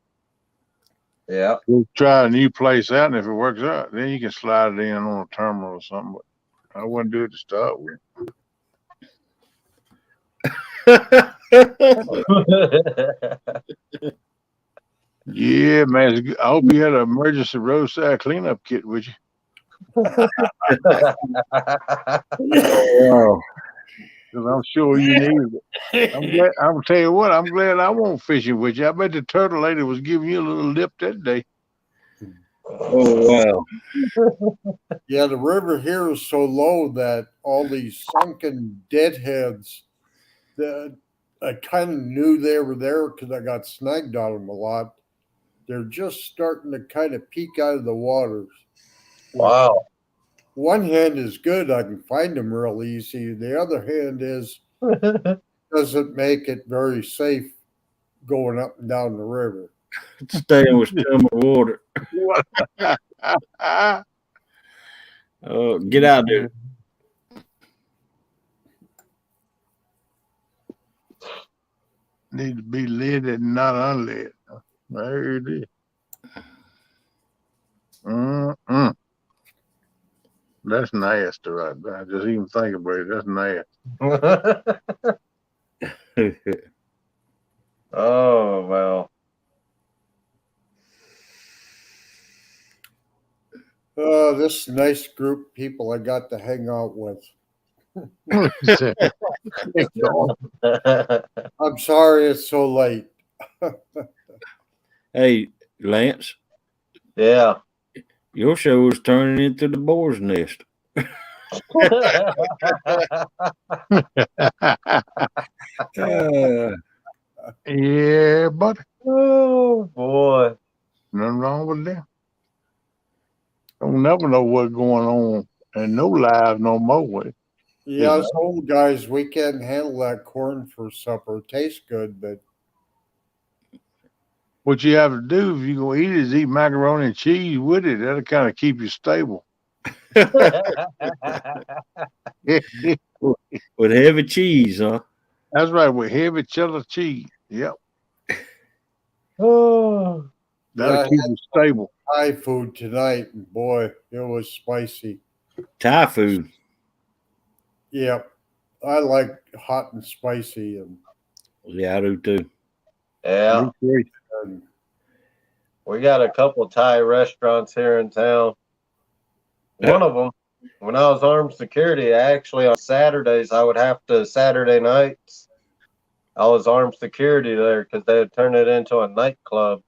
Yeah. Go try a new place out, and if it works out, then you can slide it in on a terminal or something. But I wouldn't do it to start with. Yeah, man. I hope you had an emergency roadside cleanup kit with you. Wow. Because I'm sure you need it. I'm glad. I'm tell you what. I'm glad I won't fishing with you. I bet the turtle lady was giving you a little lip that day. Oh wow. Yeah, the river here is so low that all these sunken deadheads that I kind of knew they were there because I got snagged on them a lot. They're just starting to kind of peek out of the waters. Wow. One hand is good, I can find them real easy. The other hand is doesn't make it very safe going up and down the river. Staying with stomach water. Get out there. Need to be lit and not unlit. There it is. That's nasty right there. Just even think about it. That's nasty. Oh, well. This nice group of people I got to hang out with. I'm sorry it's so late. Hey, Lance, Yeah. your show is turning into the boar's nest. Uh, Yeah, buddy. Oh, boy. Nothing wrong with that. Don't never know what's going on and no live no more way. Yeah, us old guys, we can't handle that corn for supper. It tastes good, but What you have to do if you gonna eat it is eat macaroni and cheese with it. That'll kind of keep you stable. with heavy cheese, huh? That's right, with heavy cheddar cheese. Yep. Oh, That'll yeah, I keep you stable. Thai food tonight, and boy, it was spicy. Thai food. Yep, I like hot and spicy, Yeah, I do too. yeah. Me too. and We got a couple Thai restaurants here in town. One of them, when I was armed security, actually on Saturdays, I would have to, Saturday nights, I was armed security there because they had turned it into a nightclub.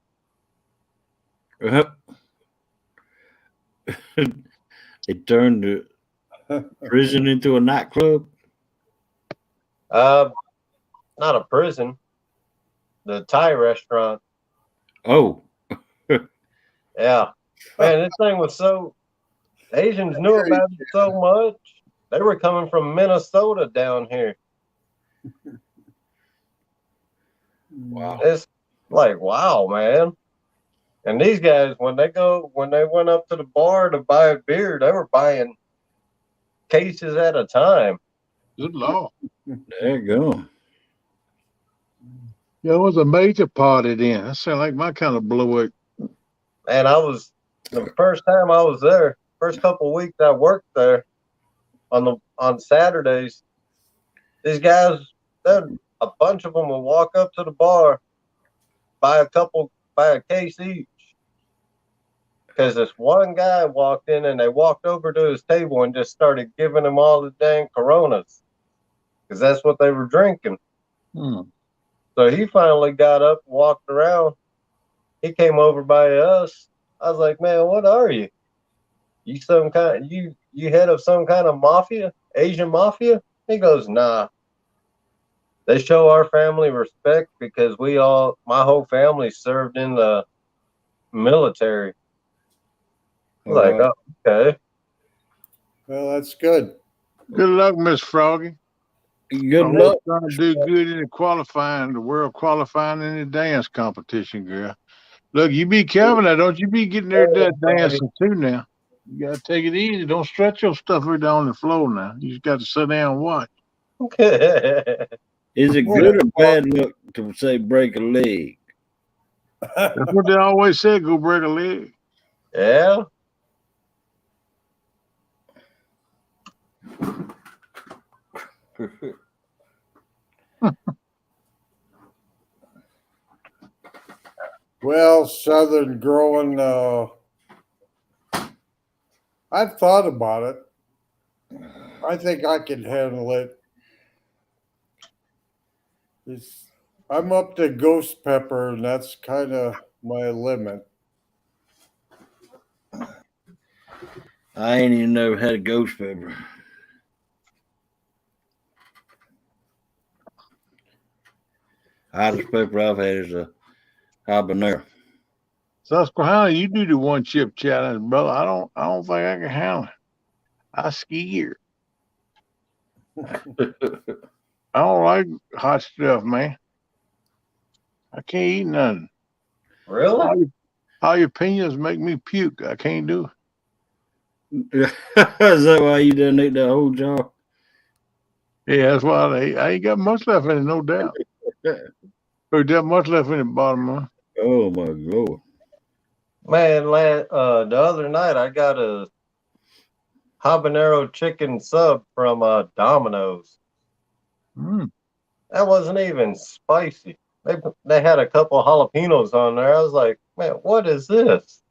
It turned the prison into a nightclub. Not a prison, the Thai restaurant. Oh, Yeah. Man, this thing was so, Asians knew about it so much. They were coming from Minnesota down here. wow. It's like, wow, man. And these guys, when they went up to the bar to buy a beer, they were buying cases at a time. Good Lord. There you go. Yeah, it was a major party then. That sound like my kind of blow up. And the first time I was there, first couple of weeks I worked there on Saturdays, these guys, a bunch of them would walk up to the bar, buy a case each. Because this one guy walked in and they walked over to his table and just started giving him all the dang Coronas. Because that's what they were drinking. Hmm. So he finally got up and walked around. He came over by us. I was like, man, what are you? You head of some kind of mafia? Asian mafia? He goes, nah. They show our family respect because my whole family served in the military. Like, oh, okay. well, that's good. Good luck, Miss Froggy. Good I luck. hope you're trying to do good in the world qualifying in the dance competition, girl. Look, you be careful now. Don't you be getting there that dancing too now. You gotta take it easy. Don't stretch your stuff right down the floor now. You just got to sit down and watch. Is it good or bad luck to say break a leg? That's what they always say, go break a leg. Yeah. Well, Southern growing, I've thought about it. I think I can handle it. I'm up to ghost pepper, and that's kind of my limit. I ain't even never had a ghost pepper. Hottest pepper I've had is a habanero. Susquehanna, you do the one chip challenge, brother. I don't think I can handle it. I scared. I don't like hot stuff, man. I can't eat nothing. Really? All your opinions make me puke. I can't do it. Is that why you didn't eat that whole jar? Yeah, that's why I ain't got much left in it, no doubt. There's that much left in the bottom, man. Oh my lord! Man, the other night I got a habanero chicken sub from Domino's. Mm. That wasn't even spicy. they had a couple jalapenos on there. I was like, man, what is this?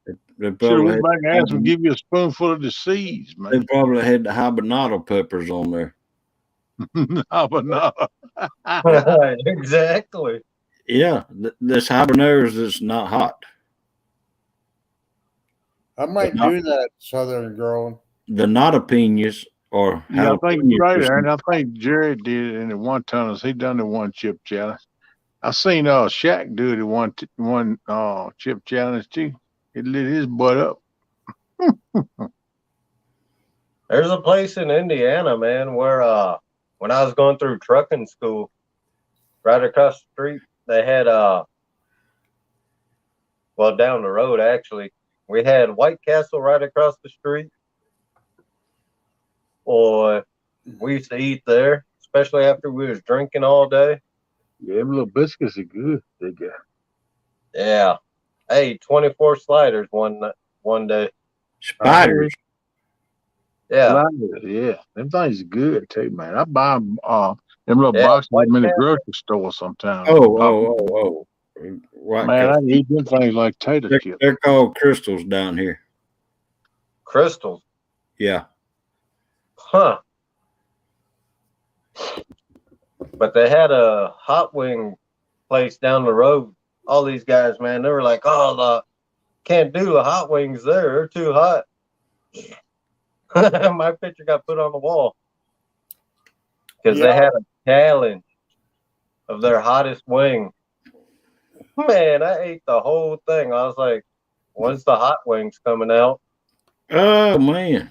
They Should have probably went had, back and asked him to give you a spoonful of the seeds, they man. probably had the habanero peppers on there. No, but no. Exactly. Yeah, this habaneros that's not hot. I might Not- do that, Southern Girl. The natapenas or Yeah, I think you're right, jalapenos. Aaron. I think Jared did it in the one tunnels. He done the one chip challenge. I seen Shaq do the one chip challenge too. He lit his butt up. There's a place in Indiana, man, where when I was going through trucking school, right across the street, they had well, down the road actually, we had White Castle right across the street. Or we used to eat there, especially after we was drinking all day. Yeah, them little biscuits are good. They got. Yeah. Hey, 24 sliders one day. Spiders. Yeah. Sliders, yeah. Them things are good too, man. I buy them little Yeah, boxes White of them in the Castle. grocery store sometimes. Oh. White Man, I Castle. can eat them things like tater chips. They're called crystals down here. Crystals. Yeah. Huh. But they had a hot wing place down the road. All these guys, man, they were like, oh, can't do the hot wings there. They're too hot. My picture got put on the wall. Because they had a challenge of their hottest wing. Man, I ate the whole thing. I was like, when's the hot wings coming out? Oh man.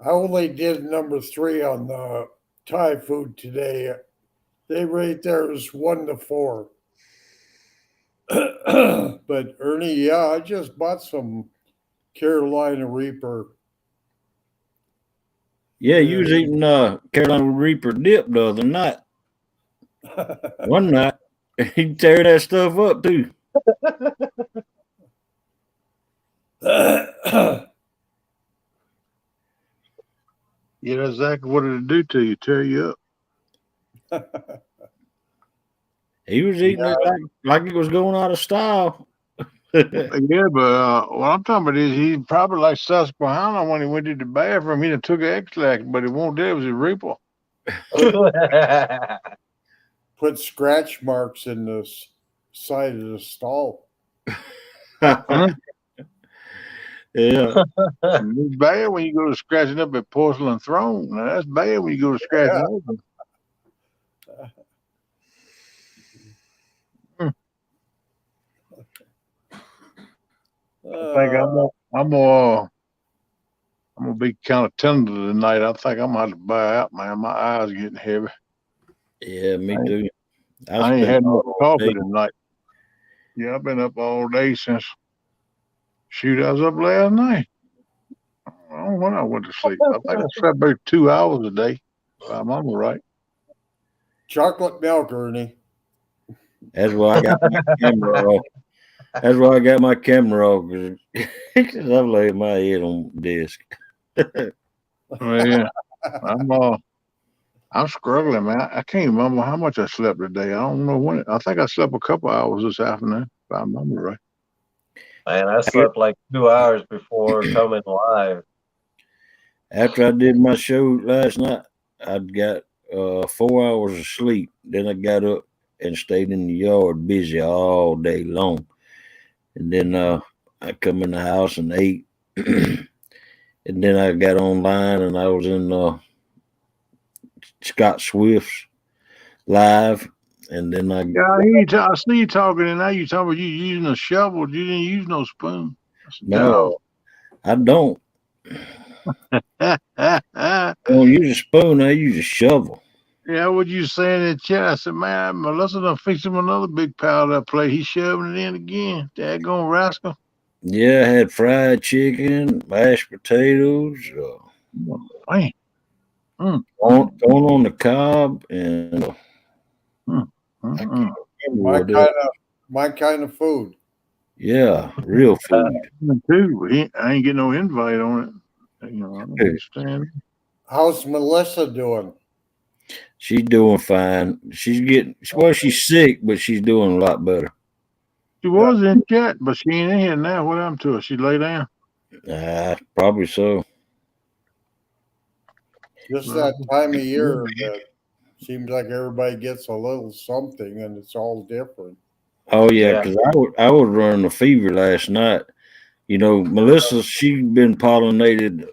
I only did number 3 on the Thai food today. They rate theirs 1 to 4. But Ernie, yeah, I just bought some Carolina Reaper. Yeah, you was eating Carolina Reaper dip the other night. One night. He tear that stuff up too. Yeah, that's exactly what it'll do to you, tear you up. He was eating it like it was going out of style. Yeah, but what I'm talking about is he probably like Susquehanna when he went to the bathroom. He done took an X-Lax, but it won't do. It was a Reaper. Put scratch marks in the side of the stall. Yeah. It's bad when you go to scratching up at Porcelain Throne. Now, that's bad when you go to scratching over. I think I'm gonna be kind of tender tonight. I think I'm gonna have to buy out, man. My eyes are getting heavy. Yeah, me too. I ain't had no coffee tonight. Yeah, I've been up all day since. Shoot, I was up last night. I don't know when I went to sleep. I think I slept about 2 hours a day. If I'm right. Chocolate milk, Ernie. That's why I got my camera off. That's why I got my camera off because I've laid my head on the desk. Well, yeah, I'm struggling, man. I can't remember how much I slept today. I don't know when. I think I slept a couple hours this afternoon. If I remember right. Man, I slept like 2 hours before coming live. After I did my show last night, I'd got 4 hours of sleep. Then I got up and stayed in the yard busy all day long. And then I come in the house and ate. And then I got online and I was in Scott Swift's live. And then I I see you talking, and now you talking about you using a shovel. You didn't use no spoon. No, I don't. I don't use a spoon. I use a shovel. Yeah, what you saying in the chat? I said, man, Melissa done fixed him another big pile of that plate. He's shoving it in again. Daggone rascal. Yeah, I had fried chicken, mashed potatoes, Man. corn on the cob, and I can't remember my kind of food. Yeah, real food. Too. I ain't getting no invite on it. You know, I don't understand. How's Melissa doing? She's doing fine. She's sick, but she's doing a lot better. She was in chat, but she ain't in here now. What happened to her? She lay down. Probably so. Just that time of year that seems like everybody gets a little something and it's all different. Oh yeah, Yeah. because I was running a fever last night. You know, Melissa, she's been pollinated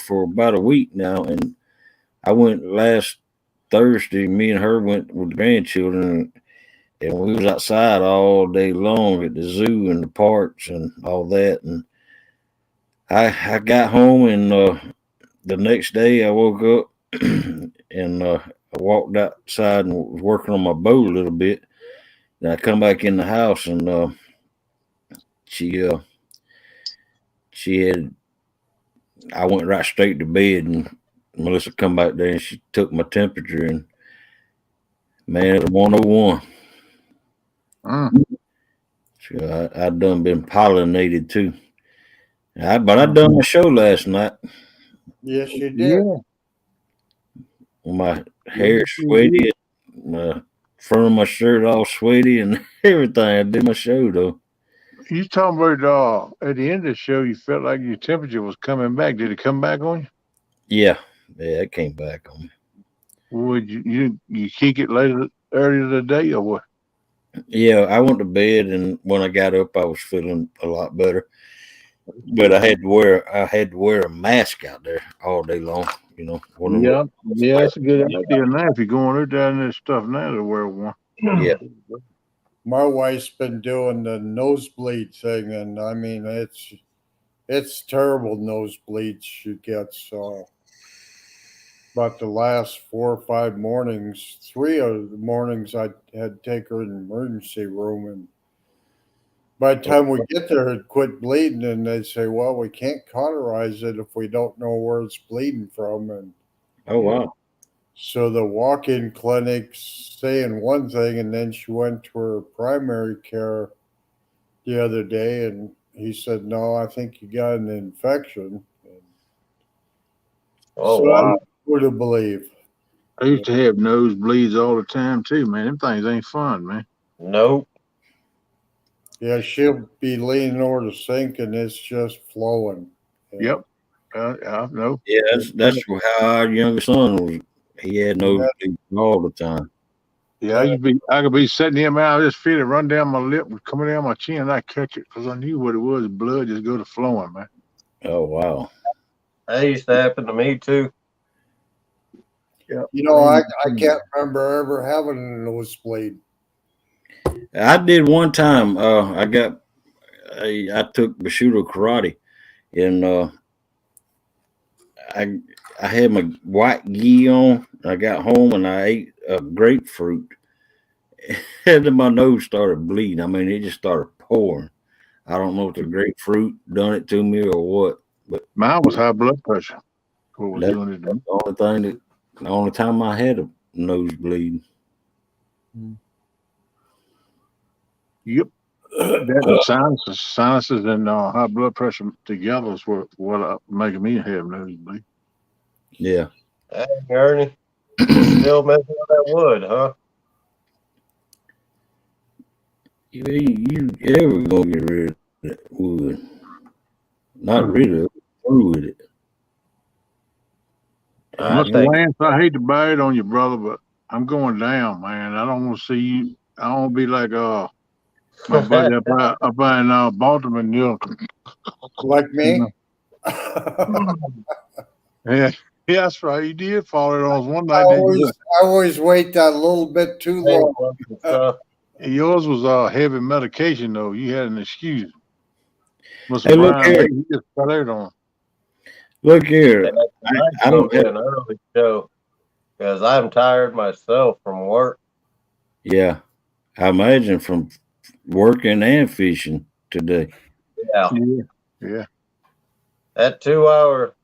for about a week now, and I went last Thursday. Me and her went with the grandchildren, and we was outside all day long at the zoo and the parks and all that. And I got home, and the next day I woke up and I walked outside and was working on my boat a little bit. Then I come back in the house, and she she had I went right straight to bed, and Melissa come back there and she took my temperature, and man, it was 101. Mm. So I done been pollinated too. But I done my show last night. Yes, you did. Yeah. My hair sweaty, my front of my shirt all sweaty, and everything. I did my show though. You talking about at the end of the show, you felt like your temperature was coming back. Did it come back on you? Yeah, it came back on me. Would you kick it later earlier today or what? Yeah, I went to bed, and when I got up, I was feeling a lot better. But I had to wear a mask out there all day long. You know, Yeah, that's a good idea. Now, if you're going out there and this stuff now, to wear one. Yeah. My wife's been doing the nosebleed thing, and I mean it's terrible nosebleeds she gets. But the last 4 or 5 mornings, 3 of the mornings, I had to take her in the emergency room, and by the time we get there, it quit bleeding, and they say, "Well, we can't cauterize it if we don't know where it's bleeding from." And Oh wow. so the walk-in clinic's saying one thing, and then she went to her primary care the other day, and he said, "No, I think you got an infection." Oh, So wow. who to believe? I used to have nosebleeds all the time too, man. Them things ain't fun, man. Nope. Yeah, she'll be leaning over the sink, and it's just flowing. Yeah. Yep. I know. Yeah, that's how our youngest son was. He had nosebleeds all the time. Yeah, I could be sitting here, man. I just feel it run down my lip, coming down my chin, and I catch it because I knew what it was. Blood just go to flowing, man. Oh wow. That used to happen to me too. Yeah. You know, I can't remember ever having a nosebleed. I did one time. I took Bushido karate, and I I had my white gi on. I got home and I ate a grapefruit, and then my nose started bleeding. I mean, it just started pouring. I don't know if the grapefruit done it to me or what, but Mine was high blood pressure. What was that's doing it? the only time I had a nosebleed. Yep. That and sinuses, and high blood pressure together is what making me have nosebleed. Yeah. Hey, Ernie, still messing with that wood, huh? You ever gonna get rid of that wood? Not rid of it, through with it. I Mr. think Lance, I hate to buy it on you, brother, but I'm going down, man. I don't want to see you. I don't want to be like my buddy up in Baltimore, New York. Like me? Yeah, yeah, that's right. He did fall it on us one I night. Didn't you? always wait that little bit too hey, long. bunch of stuff. Yours was heavy medication though. You had an excuse. Mr. Hey, look Brown, here. he just fell out on. Look here. Tonight's I gonna don't be have. an early show because I'm tired myself from work. Yeah, I imagine from working and fishing today. Yeah, Yeah, yeah. that 2 hour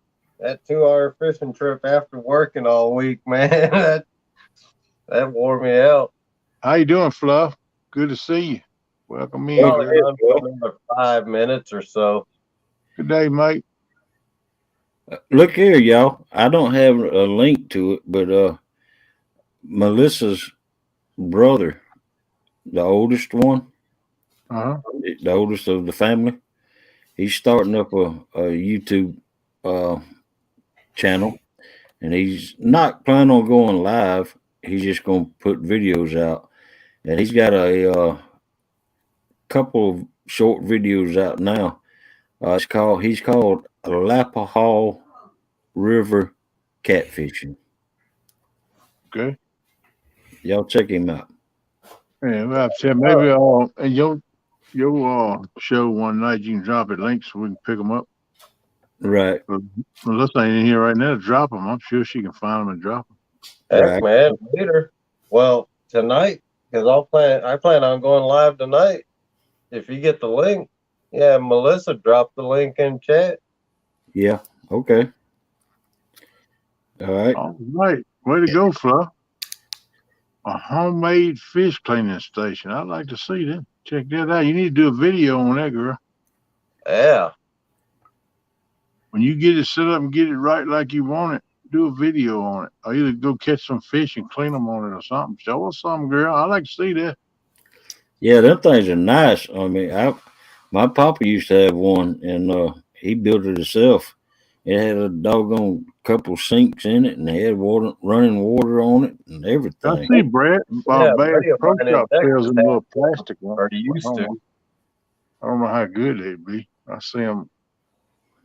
that 2 hour fishing trip after working all week, man, that wore me out. How you doing, Fluff? Good to see you. Welcome in, Probably girl. done for another 5 minutes or so. Good day, mate. Look here, y'all. I don't have a link to it, but Melissa's brother, the oldest one, Uh-huh. the oldest of the family, he's starting up a YouTube uh, channel, and he's not planning on going live. He's just going to put videos out, and he's got a couple of short videos out now. He's called Lapahall River Catfishing. Okay. Y'all check him out. Yeah, well, I've said maybe in your show one night you can drop it links so we can pick them up. Right, But Melissa ain't in here right now to drop them. I'm sure she can find them and drop them. Heck, right. man, later. Well, tonight, because I plan on going live tonight. If you get the link, yeah, Melissa dropped the link in chat. Yeah. Okay. All right. All right. Way to go, Fluff. A homemade fish cleaning station. I'd like to see that. Check that out. You need to do a video on that, girl. Yeah. When you get it set up and get it right like you want it, do a video on it. Or either go catch some fish and clean them on it or something. Show us something, girl. I'd like to see that. Yeah, them things are nice. I mean, my papa used to have one, and he built it himself. It had a doggone couple sinks in it, and they had running water on it, and I everything. see Brad Yeah, Bass buddy of Pro mine in Shop sells Texas them had little plastic ones. or he used to. I don't know how good they'd be. I see them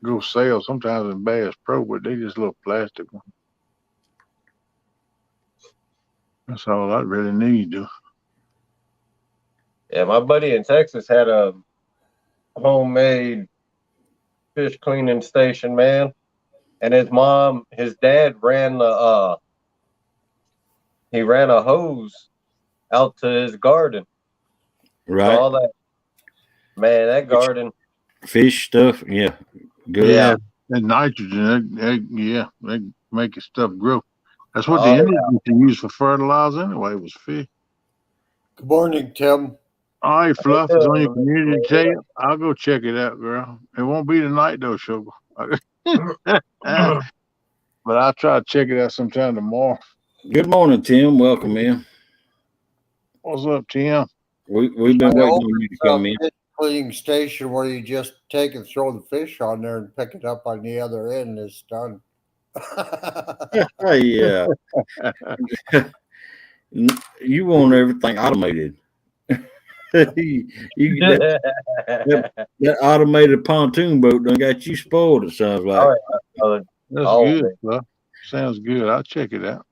go sell sometimes in Bass Pro, but they just little plastic ones. That's all I really need to. Yeah, my buddy in Texas had a homemade fish cleaning station, man. And his dad ran he ran a hose out to his garden. Right. So all that, man, that garden. Fish stuff. Yeah. Good. Yeah, that nitrogen, they make your stuff grow. That's what the Oh, Indians used to use for fertilizer anyway, was fish. Good morning, Tim. All right, Fluff, it's on your Yeah. community tab. I'll go check it out, girl. It won't be tonight though, sugar. But I'll try to check it out sometime tomorrow. Good morning, Tim. Welcome in. What's up, Tim? We've been waiting on you to come in. Fish cleaning station where you just take and throw the fish on there and pick it up on the other end. It's done. Yeah. You want everything automated. that automated pontoon boat done got you spoiled, it sounds like. That's Always. good, Fluff. Sounds good. I'll check it out.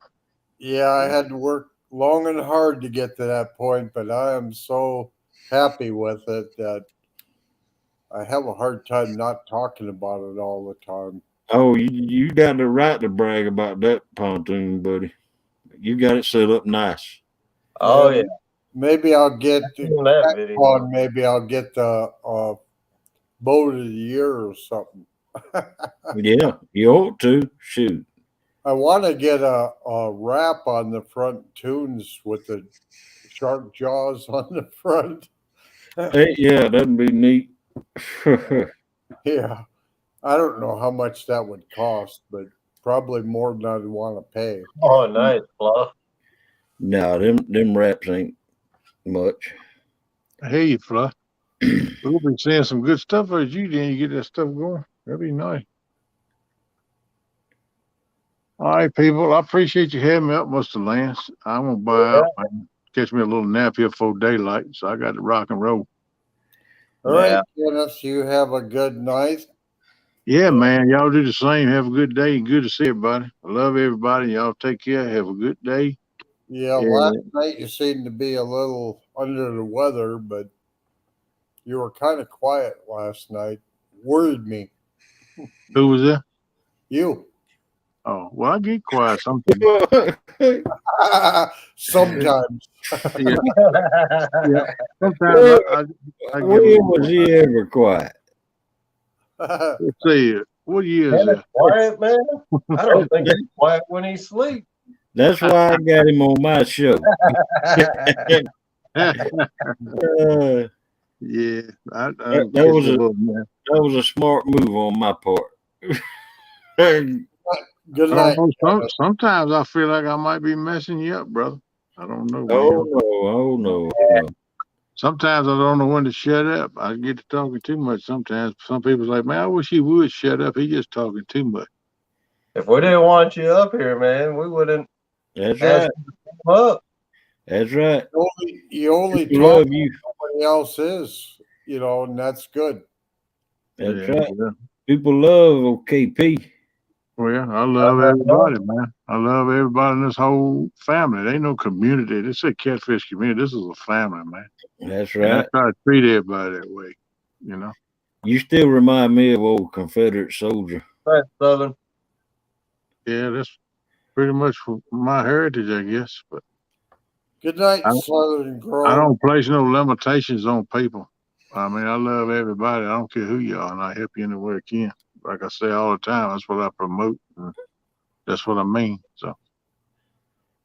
Yeah, I had to work long and hard to get to that point, but I am so happy with it that I have a hard time not talking about it all the time. Oh, you got the right to brag about that pontoon, buddy. You got it set up nice. Oh yeah. Maybe I'll get Seen that video. maybe I'll get the boat of the year or something. Yeah, you ought to. Shoot. I want to get a wrap on the front tunes with the shark jaws on the front. Hey, yeah, that'd be neat. Yeah. I don't know how much that would cost, but probably more than I'd want to pay. Oh, nice, Fluff. No, them wraps ain't much. I hear you, Fluff. We'll be seeing some good stuff as you then. You get that stuff going. That'd be nice. All right, people. I appreciate you having me up, Mr. Lance. I'm gonna buy out and catch me a little nap here before daylight. So I got to rock and roll. All right, Dennis, you have a good night. Yeah, man. Y'all do the same. Have a good day. Good to see everybody. I love everybody. Y'all take care. Have a good day. Yeah, last night you seemed to be a little under the weather, but you were kind of quiet last night. Worried me. Who was that? You. Oh, well, I get quiet sometimes. Sometimes. Yeah. Sometimes I When was he ever quiet? let's see. What year is Dennis that? quiet, man. I don't think he's quiet when he sleeps. That's why I got him on my show. Yeah, that was a smart move on my part. Good I night. don't know. Sometimes I feel like I might be messing you up, brother. I don't know, Oh man. no, oh no, oh no. Sometimes I don't know when to shut up. I get to talking too much sometimes. Some people's like, man, I wish he would shut up. He just talking too much. If we didn't want you up here, man, we wouldn't That's ask right. you to come up. That's right. You only People talk love when you. somebody else is, and that's good. That's Yeah, right. yeah. People love OKP. Well, I love everybody, man. I love everybody in this whole family. There ain't no community. This is a catfish community. This is a family, man. That's And I right. try to treat everybody that way, you know. You still remind me of old Confederate soldier. Right, Southern. Yeah, that's pretty much my heritage, I guess. But Good night, I, Southern I Grove. don't place no limitations on people. I mean, I love everybody. I don't care who you are, and I help you any way I can. Like I say all the time, that's what I promote. And that's what I mean. So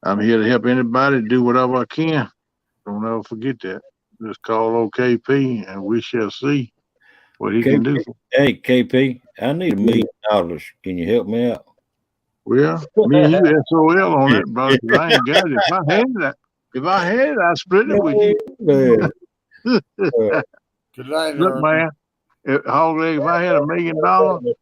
I'm here to help anybody do whatever I can. Don't ever forget that. Just call OKP, and we shall see what he can do. KP, hey KP, I need $1 million. Can you help me out? Well, me and you SOL on that, brother. 'Cause I ain't got it. If I had it, I'd split it with you. Man, Good night, Look, Aaron. man, Hog Leg, if I had $1 million,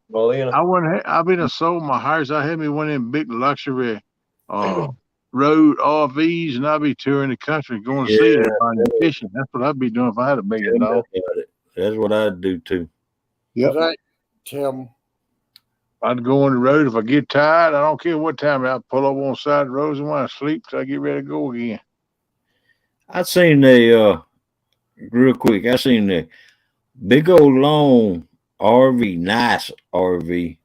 Molina. I wouldn't. I've been sold my house. I had me one of them big luxury road RVs, and I'd be touring the country, going to see yeah, everybody and fishing. That's what I'd be doing if I had $1 million. got it. That's what I'd do too. Yep. Good night, Tim. I'd go on the road. If I get tired, I don't care what time, I'd pull up on the side of the roads and want to sleep till I get ready to go again. I seen real quick. I seen the big old long RV, nice RV,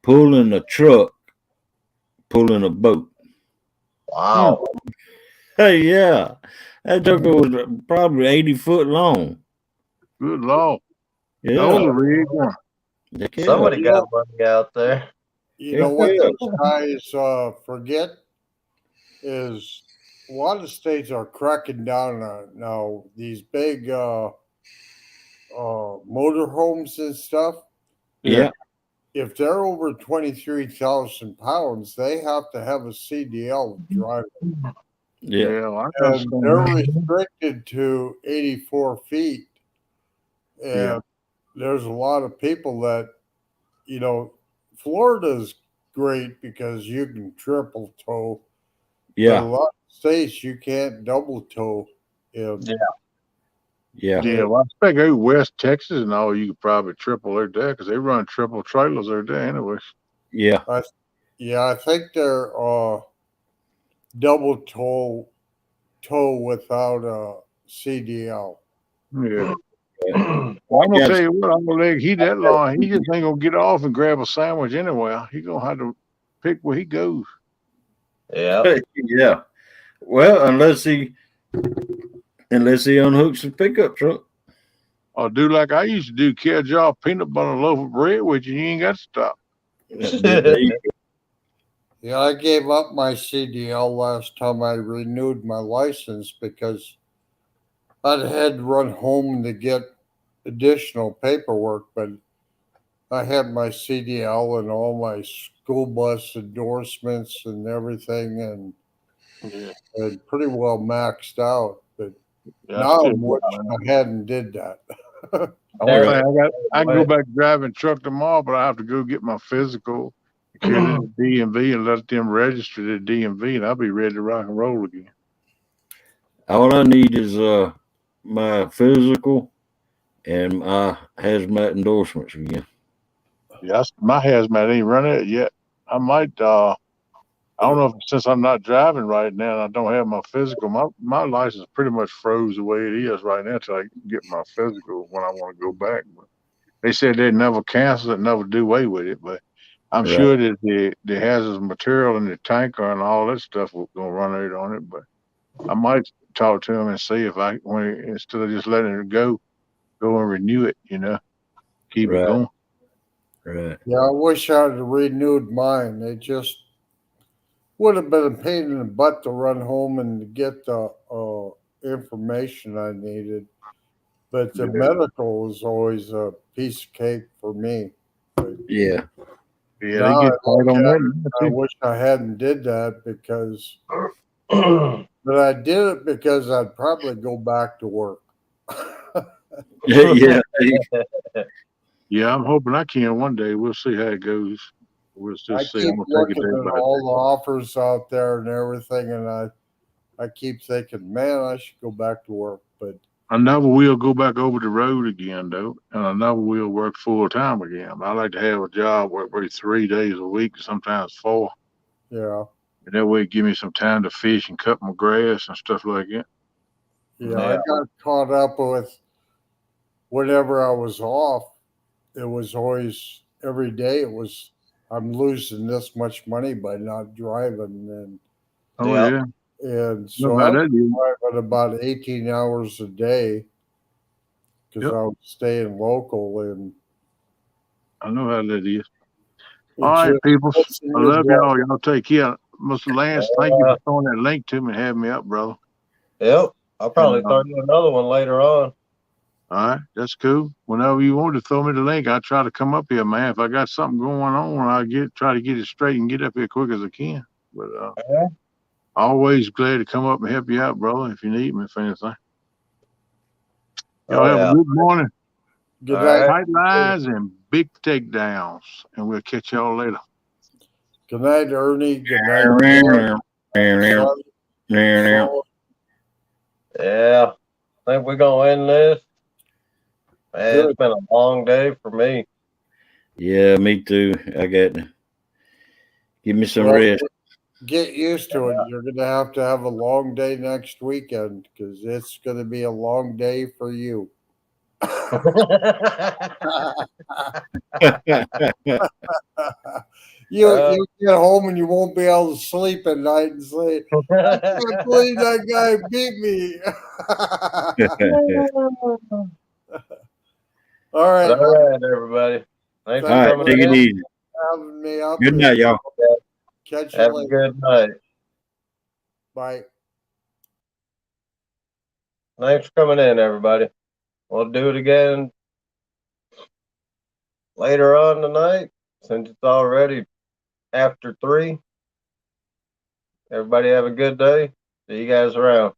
pulling a truck, pulling a boat. Wow. Hey, yeah, that truck was probably 80 foot long. Good Lord. That Yeah, was a rig one. heck yeah, Somebody You got know, money out there. you know heck what yeah. those guys forget is a lot of states are cracking down on now these big motorhomes and stuff. Yeah, If they're over 23,000 pounds, they have to have a CDL driver. yeah, Yeah, well, I And they're understand. restricted to 84 feet. Yeah. And there's a lot of people that, you know, Florida's great because you can triple tow, but a yeah, lot of states you can't double tow. And, Yeah. yeah, Yeah, well, I expect out West Texas and all, you could probably triple their there because they run triple trailers there anyways. yeah. I, yeah, I think they're double tow without a CDL. Yeah. Yeah. Well, I'm I gonna got tell you what, I'm gonna let he that long. He just ain't gonna get off and grab a sandwich anywhere. He gonna have to pick where he goes. Yeah. yeah. Well, unless he unhooks the pickup truck. Or do like I used to do, carry a jar of peanut butter and a loaf of bread with you. You ain't got to stop. There you go. Yeah, I gave up my CDL last time I renewed my license because I'd had to run home to get additional paperwork, but I had my CDL and all my school bus endorsements and everything, and Yeah, had pretty well maxed out. But yeah, I now still I'm got wishing mine. I hadn't did that. I want to There say I can go What? back driving truck tomorrow, but I have to go get my physical, carry it to the DMV and let them register the DMV, and I'll be ready to rock and roll again. All I need is my physical and my hazmat endorsements again. Yeah, my hazmat ain't run it yet. I might. I don't know if since I'm not driving right now, and I don't have my physical. My license pretty much froze the way it is right now till I get my physical when I want to go back. But they said they'd never cancel it, never do away with it. But I'm Right, sure that the hazardous material in the tanker and all that stuff will gonna run out on it. But I might talk to him and see if I instead of just letting it go and renew it. Keep it right, going. right. Yeah, I wish I had renewed mine. It just would have been a pain in the butt to run home and to get the information I needed. But the Yeah. medical was always a piece of cake for me. But Yeah, Yeah, Now they I get look tight on at that. it, now, I too. wish I hadn't did that because, but I did it because I'd probably go back to work. Yeah, Yeah, I'm hoping I can one day. We'll see how it goes. We'll I just see. keep I'm gonna take it looking day at by all day. the offers out there and everything, and I keep thinking, man, I should go back to work. But I never will go back over the road again, though, and I never will work full time again. I like to have a job where maybe 3 days a week, sometimes 4, yeah, and that way it give me some time to fish and cut my grass and stuff like that. yeah, I Yeah. got caught up with whenever I was off. It was always every day. It was I'm losing this much money by not driving, Oh Yeah. yeah, and know so I about was that is. driving about 18 hours a day because Yep, I was staying local, and I know how that is. All it right, just people. gets in I your love blood. y'all. Y'all take care. Mr. Lance, thank you for throwing that link to me and having me up, brother. Yep. I'll And probably throw you another one later on. all right, that's cool. Whenever you want to throw me the link, I'll try to come up here, man. If I got something going on, I'll try to get it straight and get up here quick as I can. But Yeah. always glad to come up and help you out, brother, if you need me for anything. Y'all Oh have a yeah. good morning. Good All night. right. Tight lines and big takedowns. And we'll catch y'all later. Good night, Ernie. Good night, George. Sonny, Sean. Yeah. Think we're gonna end this. Man, it's Good. been a long day for me. yeah, me too. I got to give me some Well, rest. get used to it. You're going to have a long day next weekend because it's going to be a long day for you. You get home and you won't be able to sleep at night and say, I can't believe that guy beat me. All right. All right, everybody. Thanks All for Thanks right, coming take it in. easy. for having me up. Good night, y'all. Catch you Have a later. good night. Bye. Thanks for coming in, everybody. We'll do it again later on tonight since it's already after 3. Everybody have a good day. See you guys around.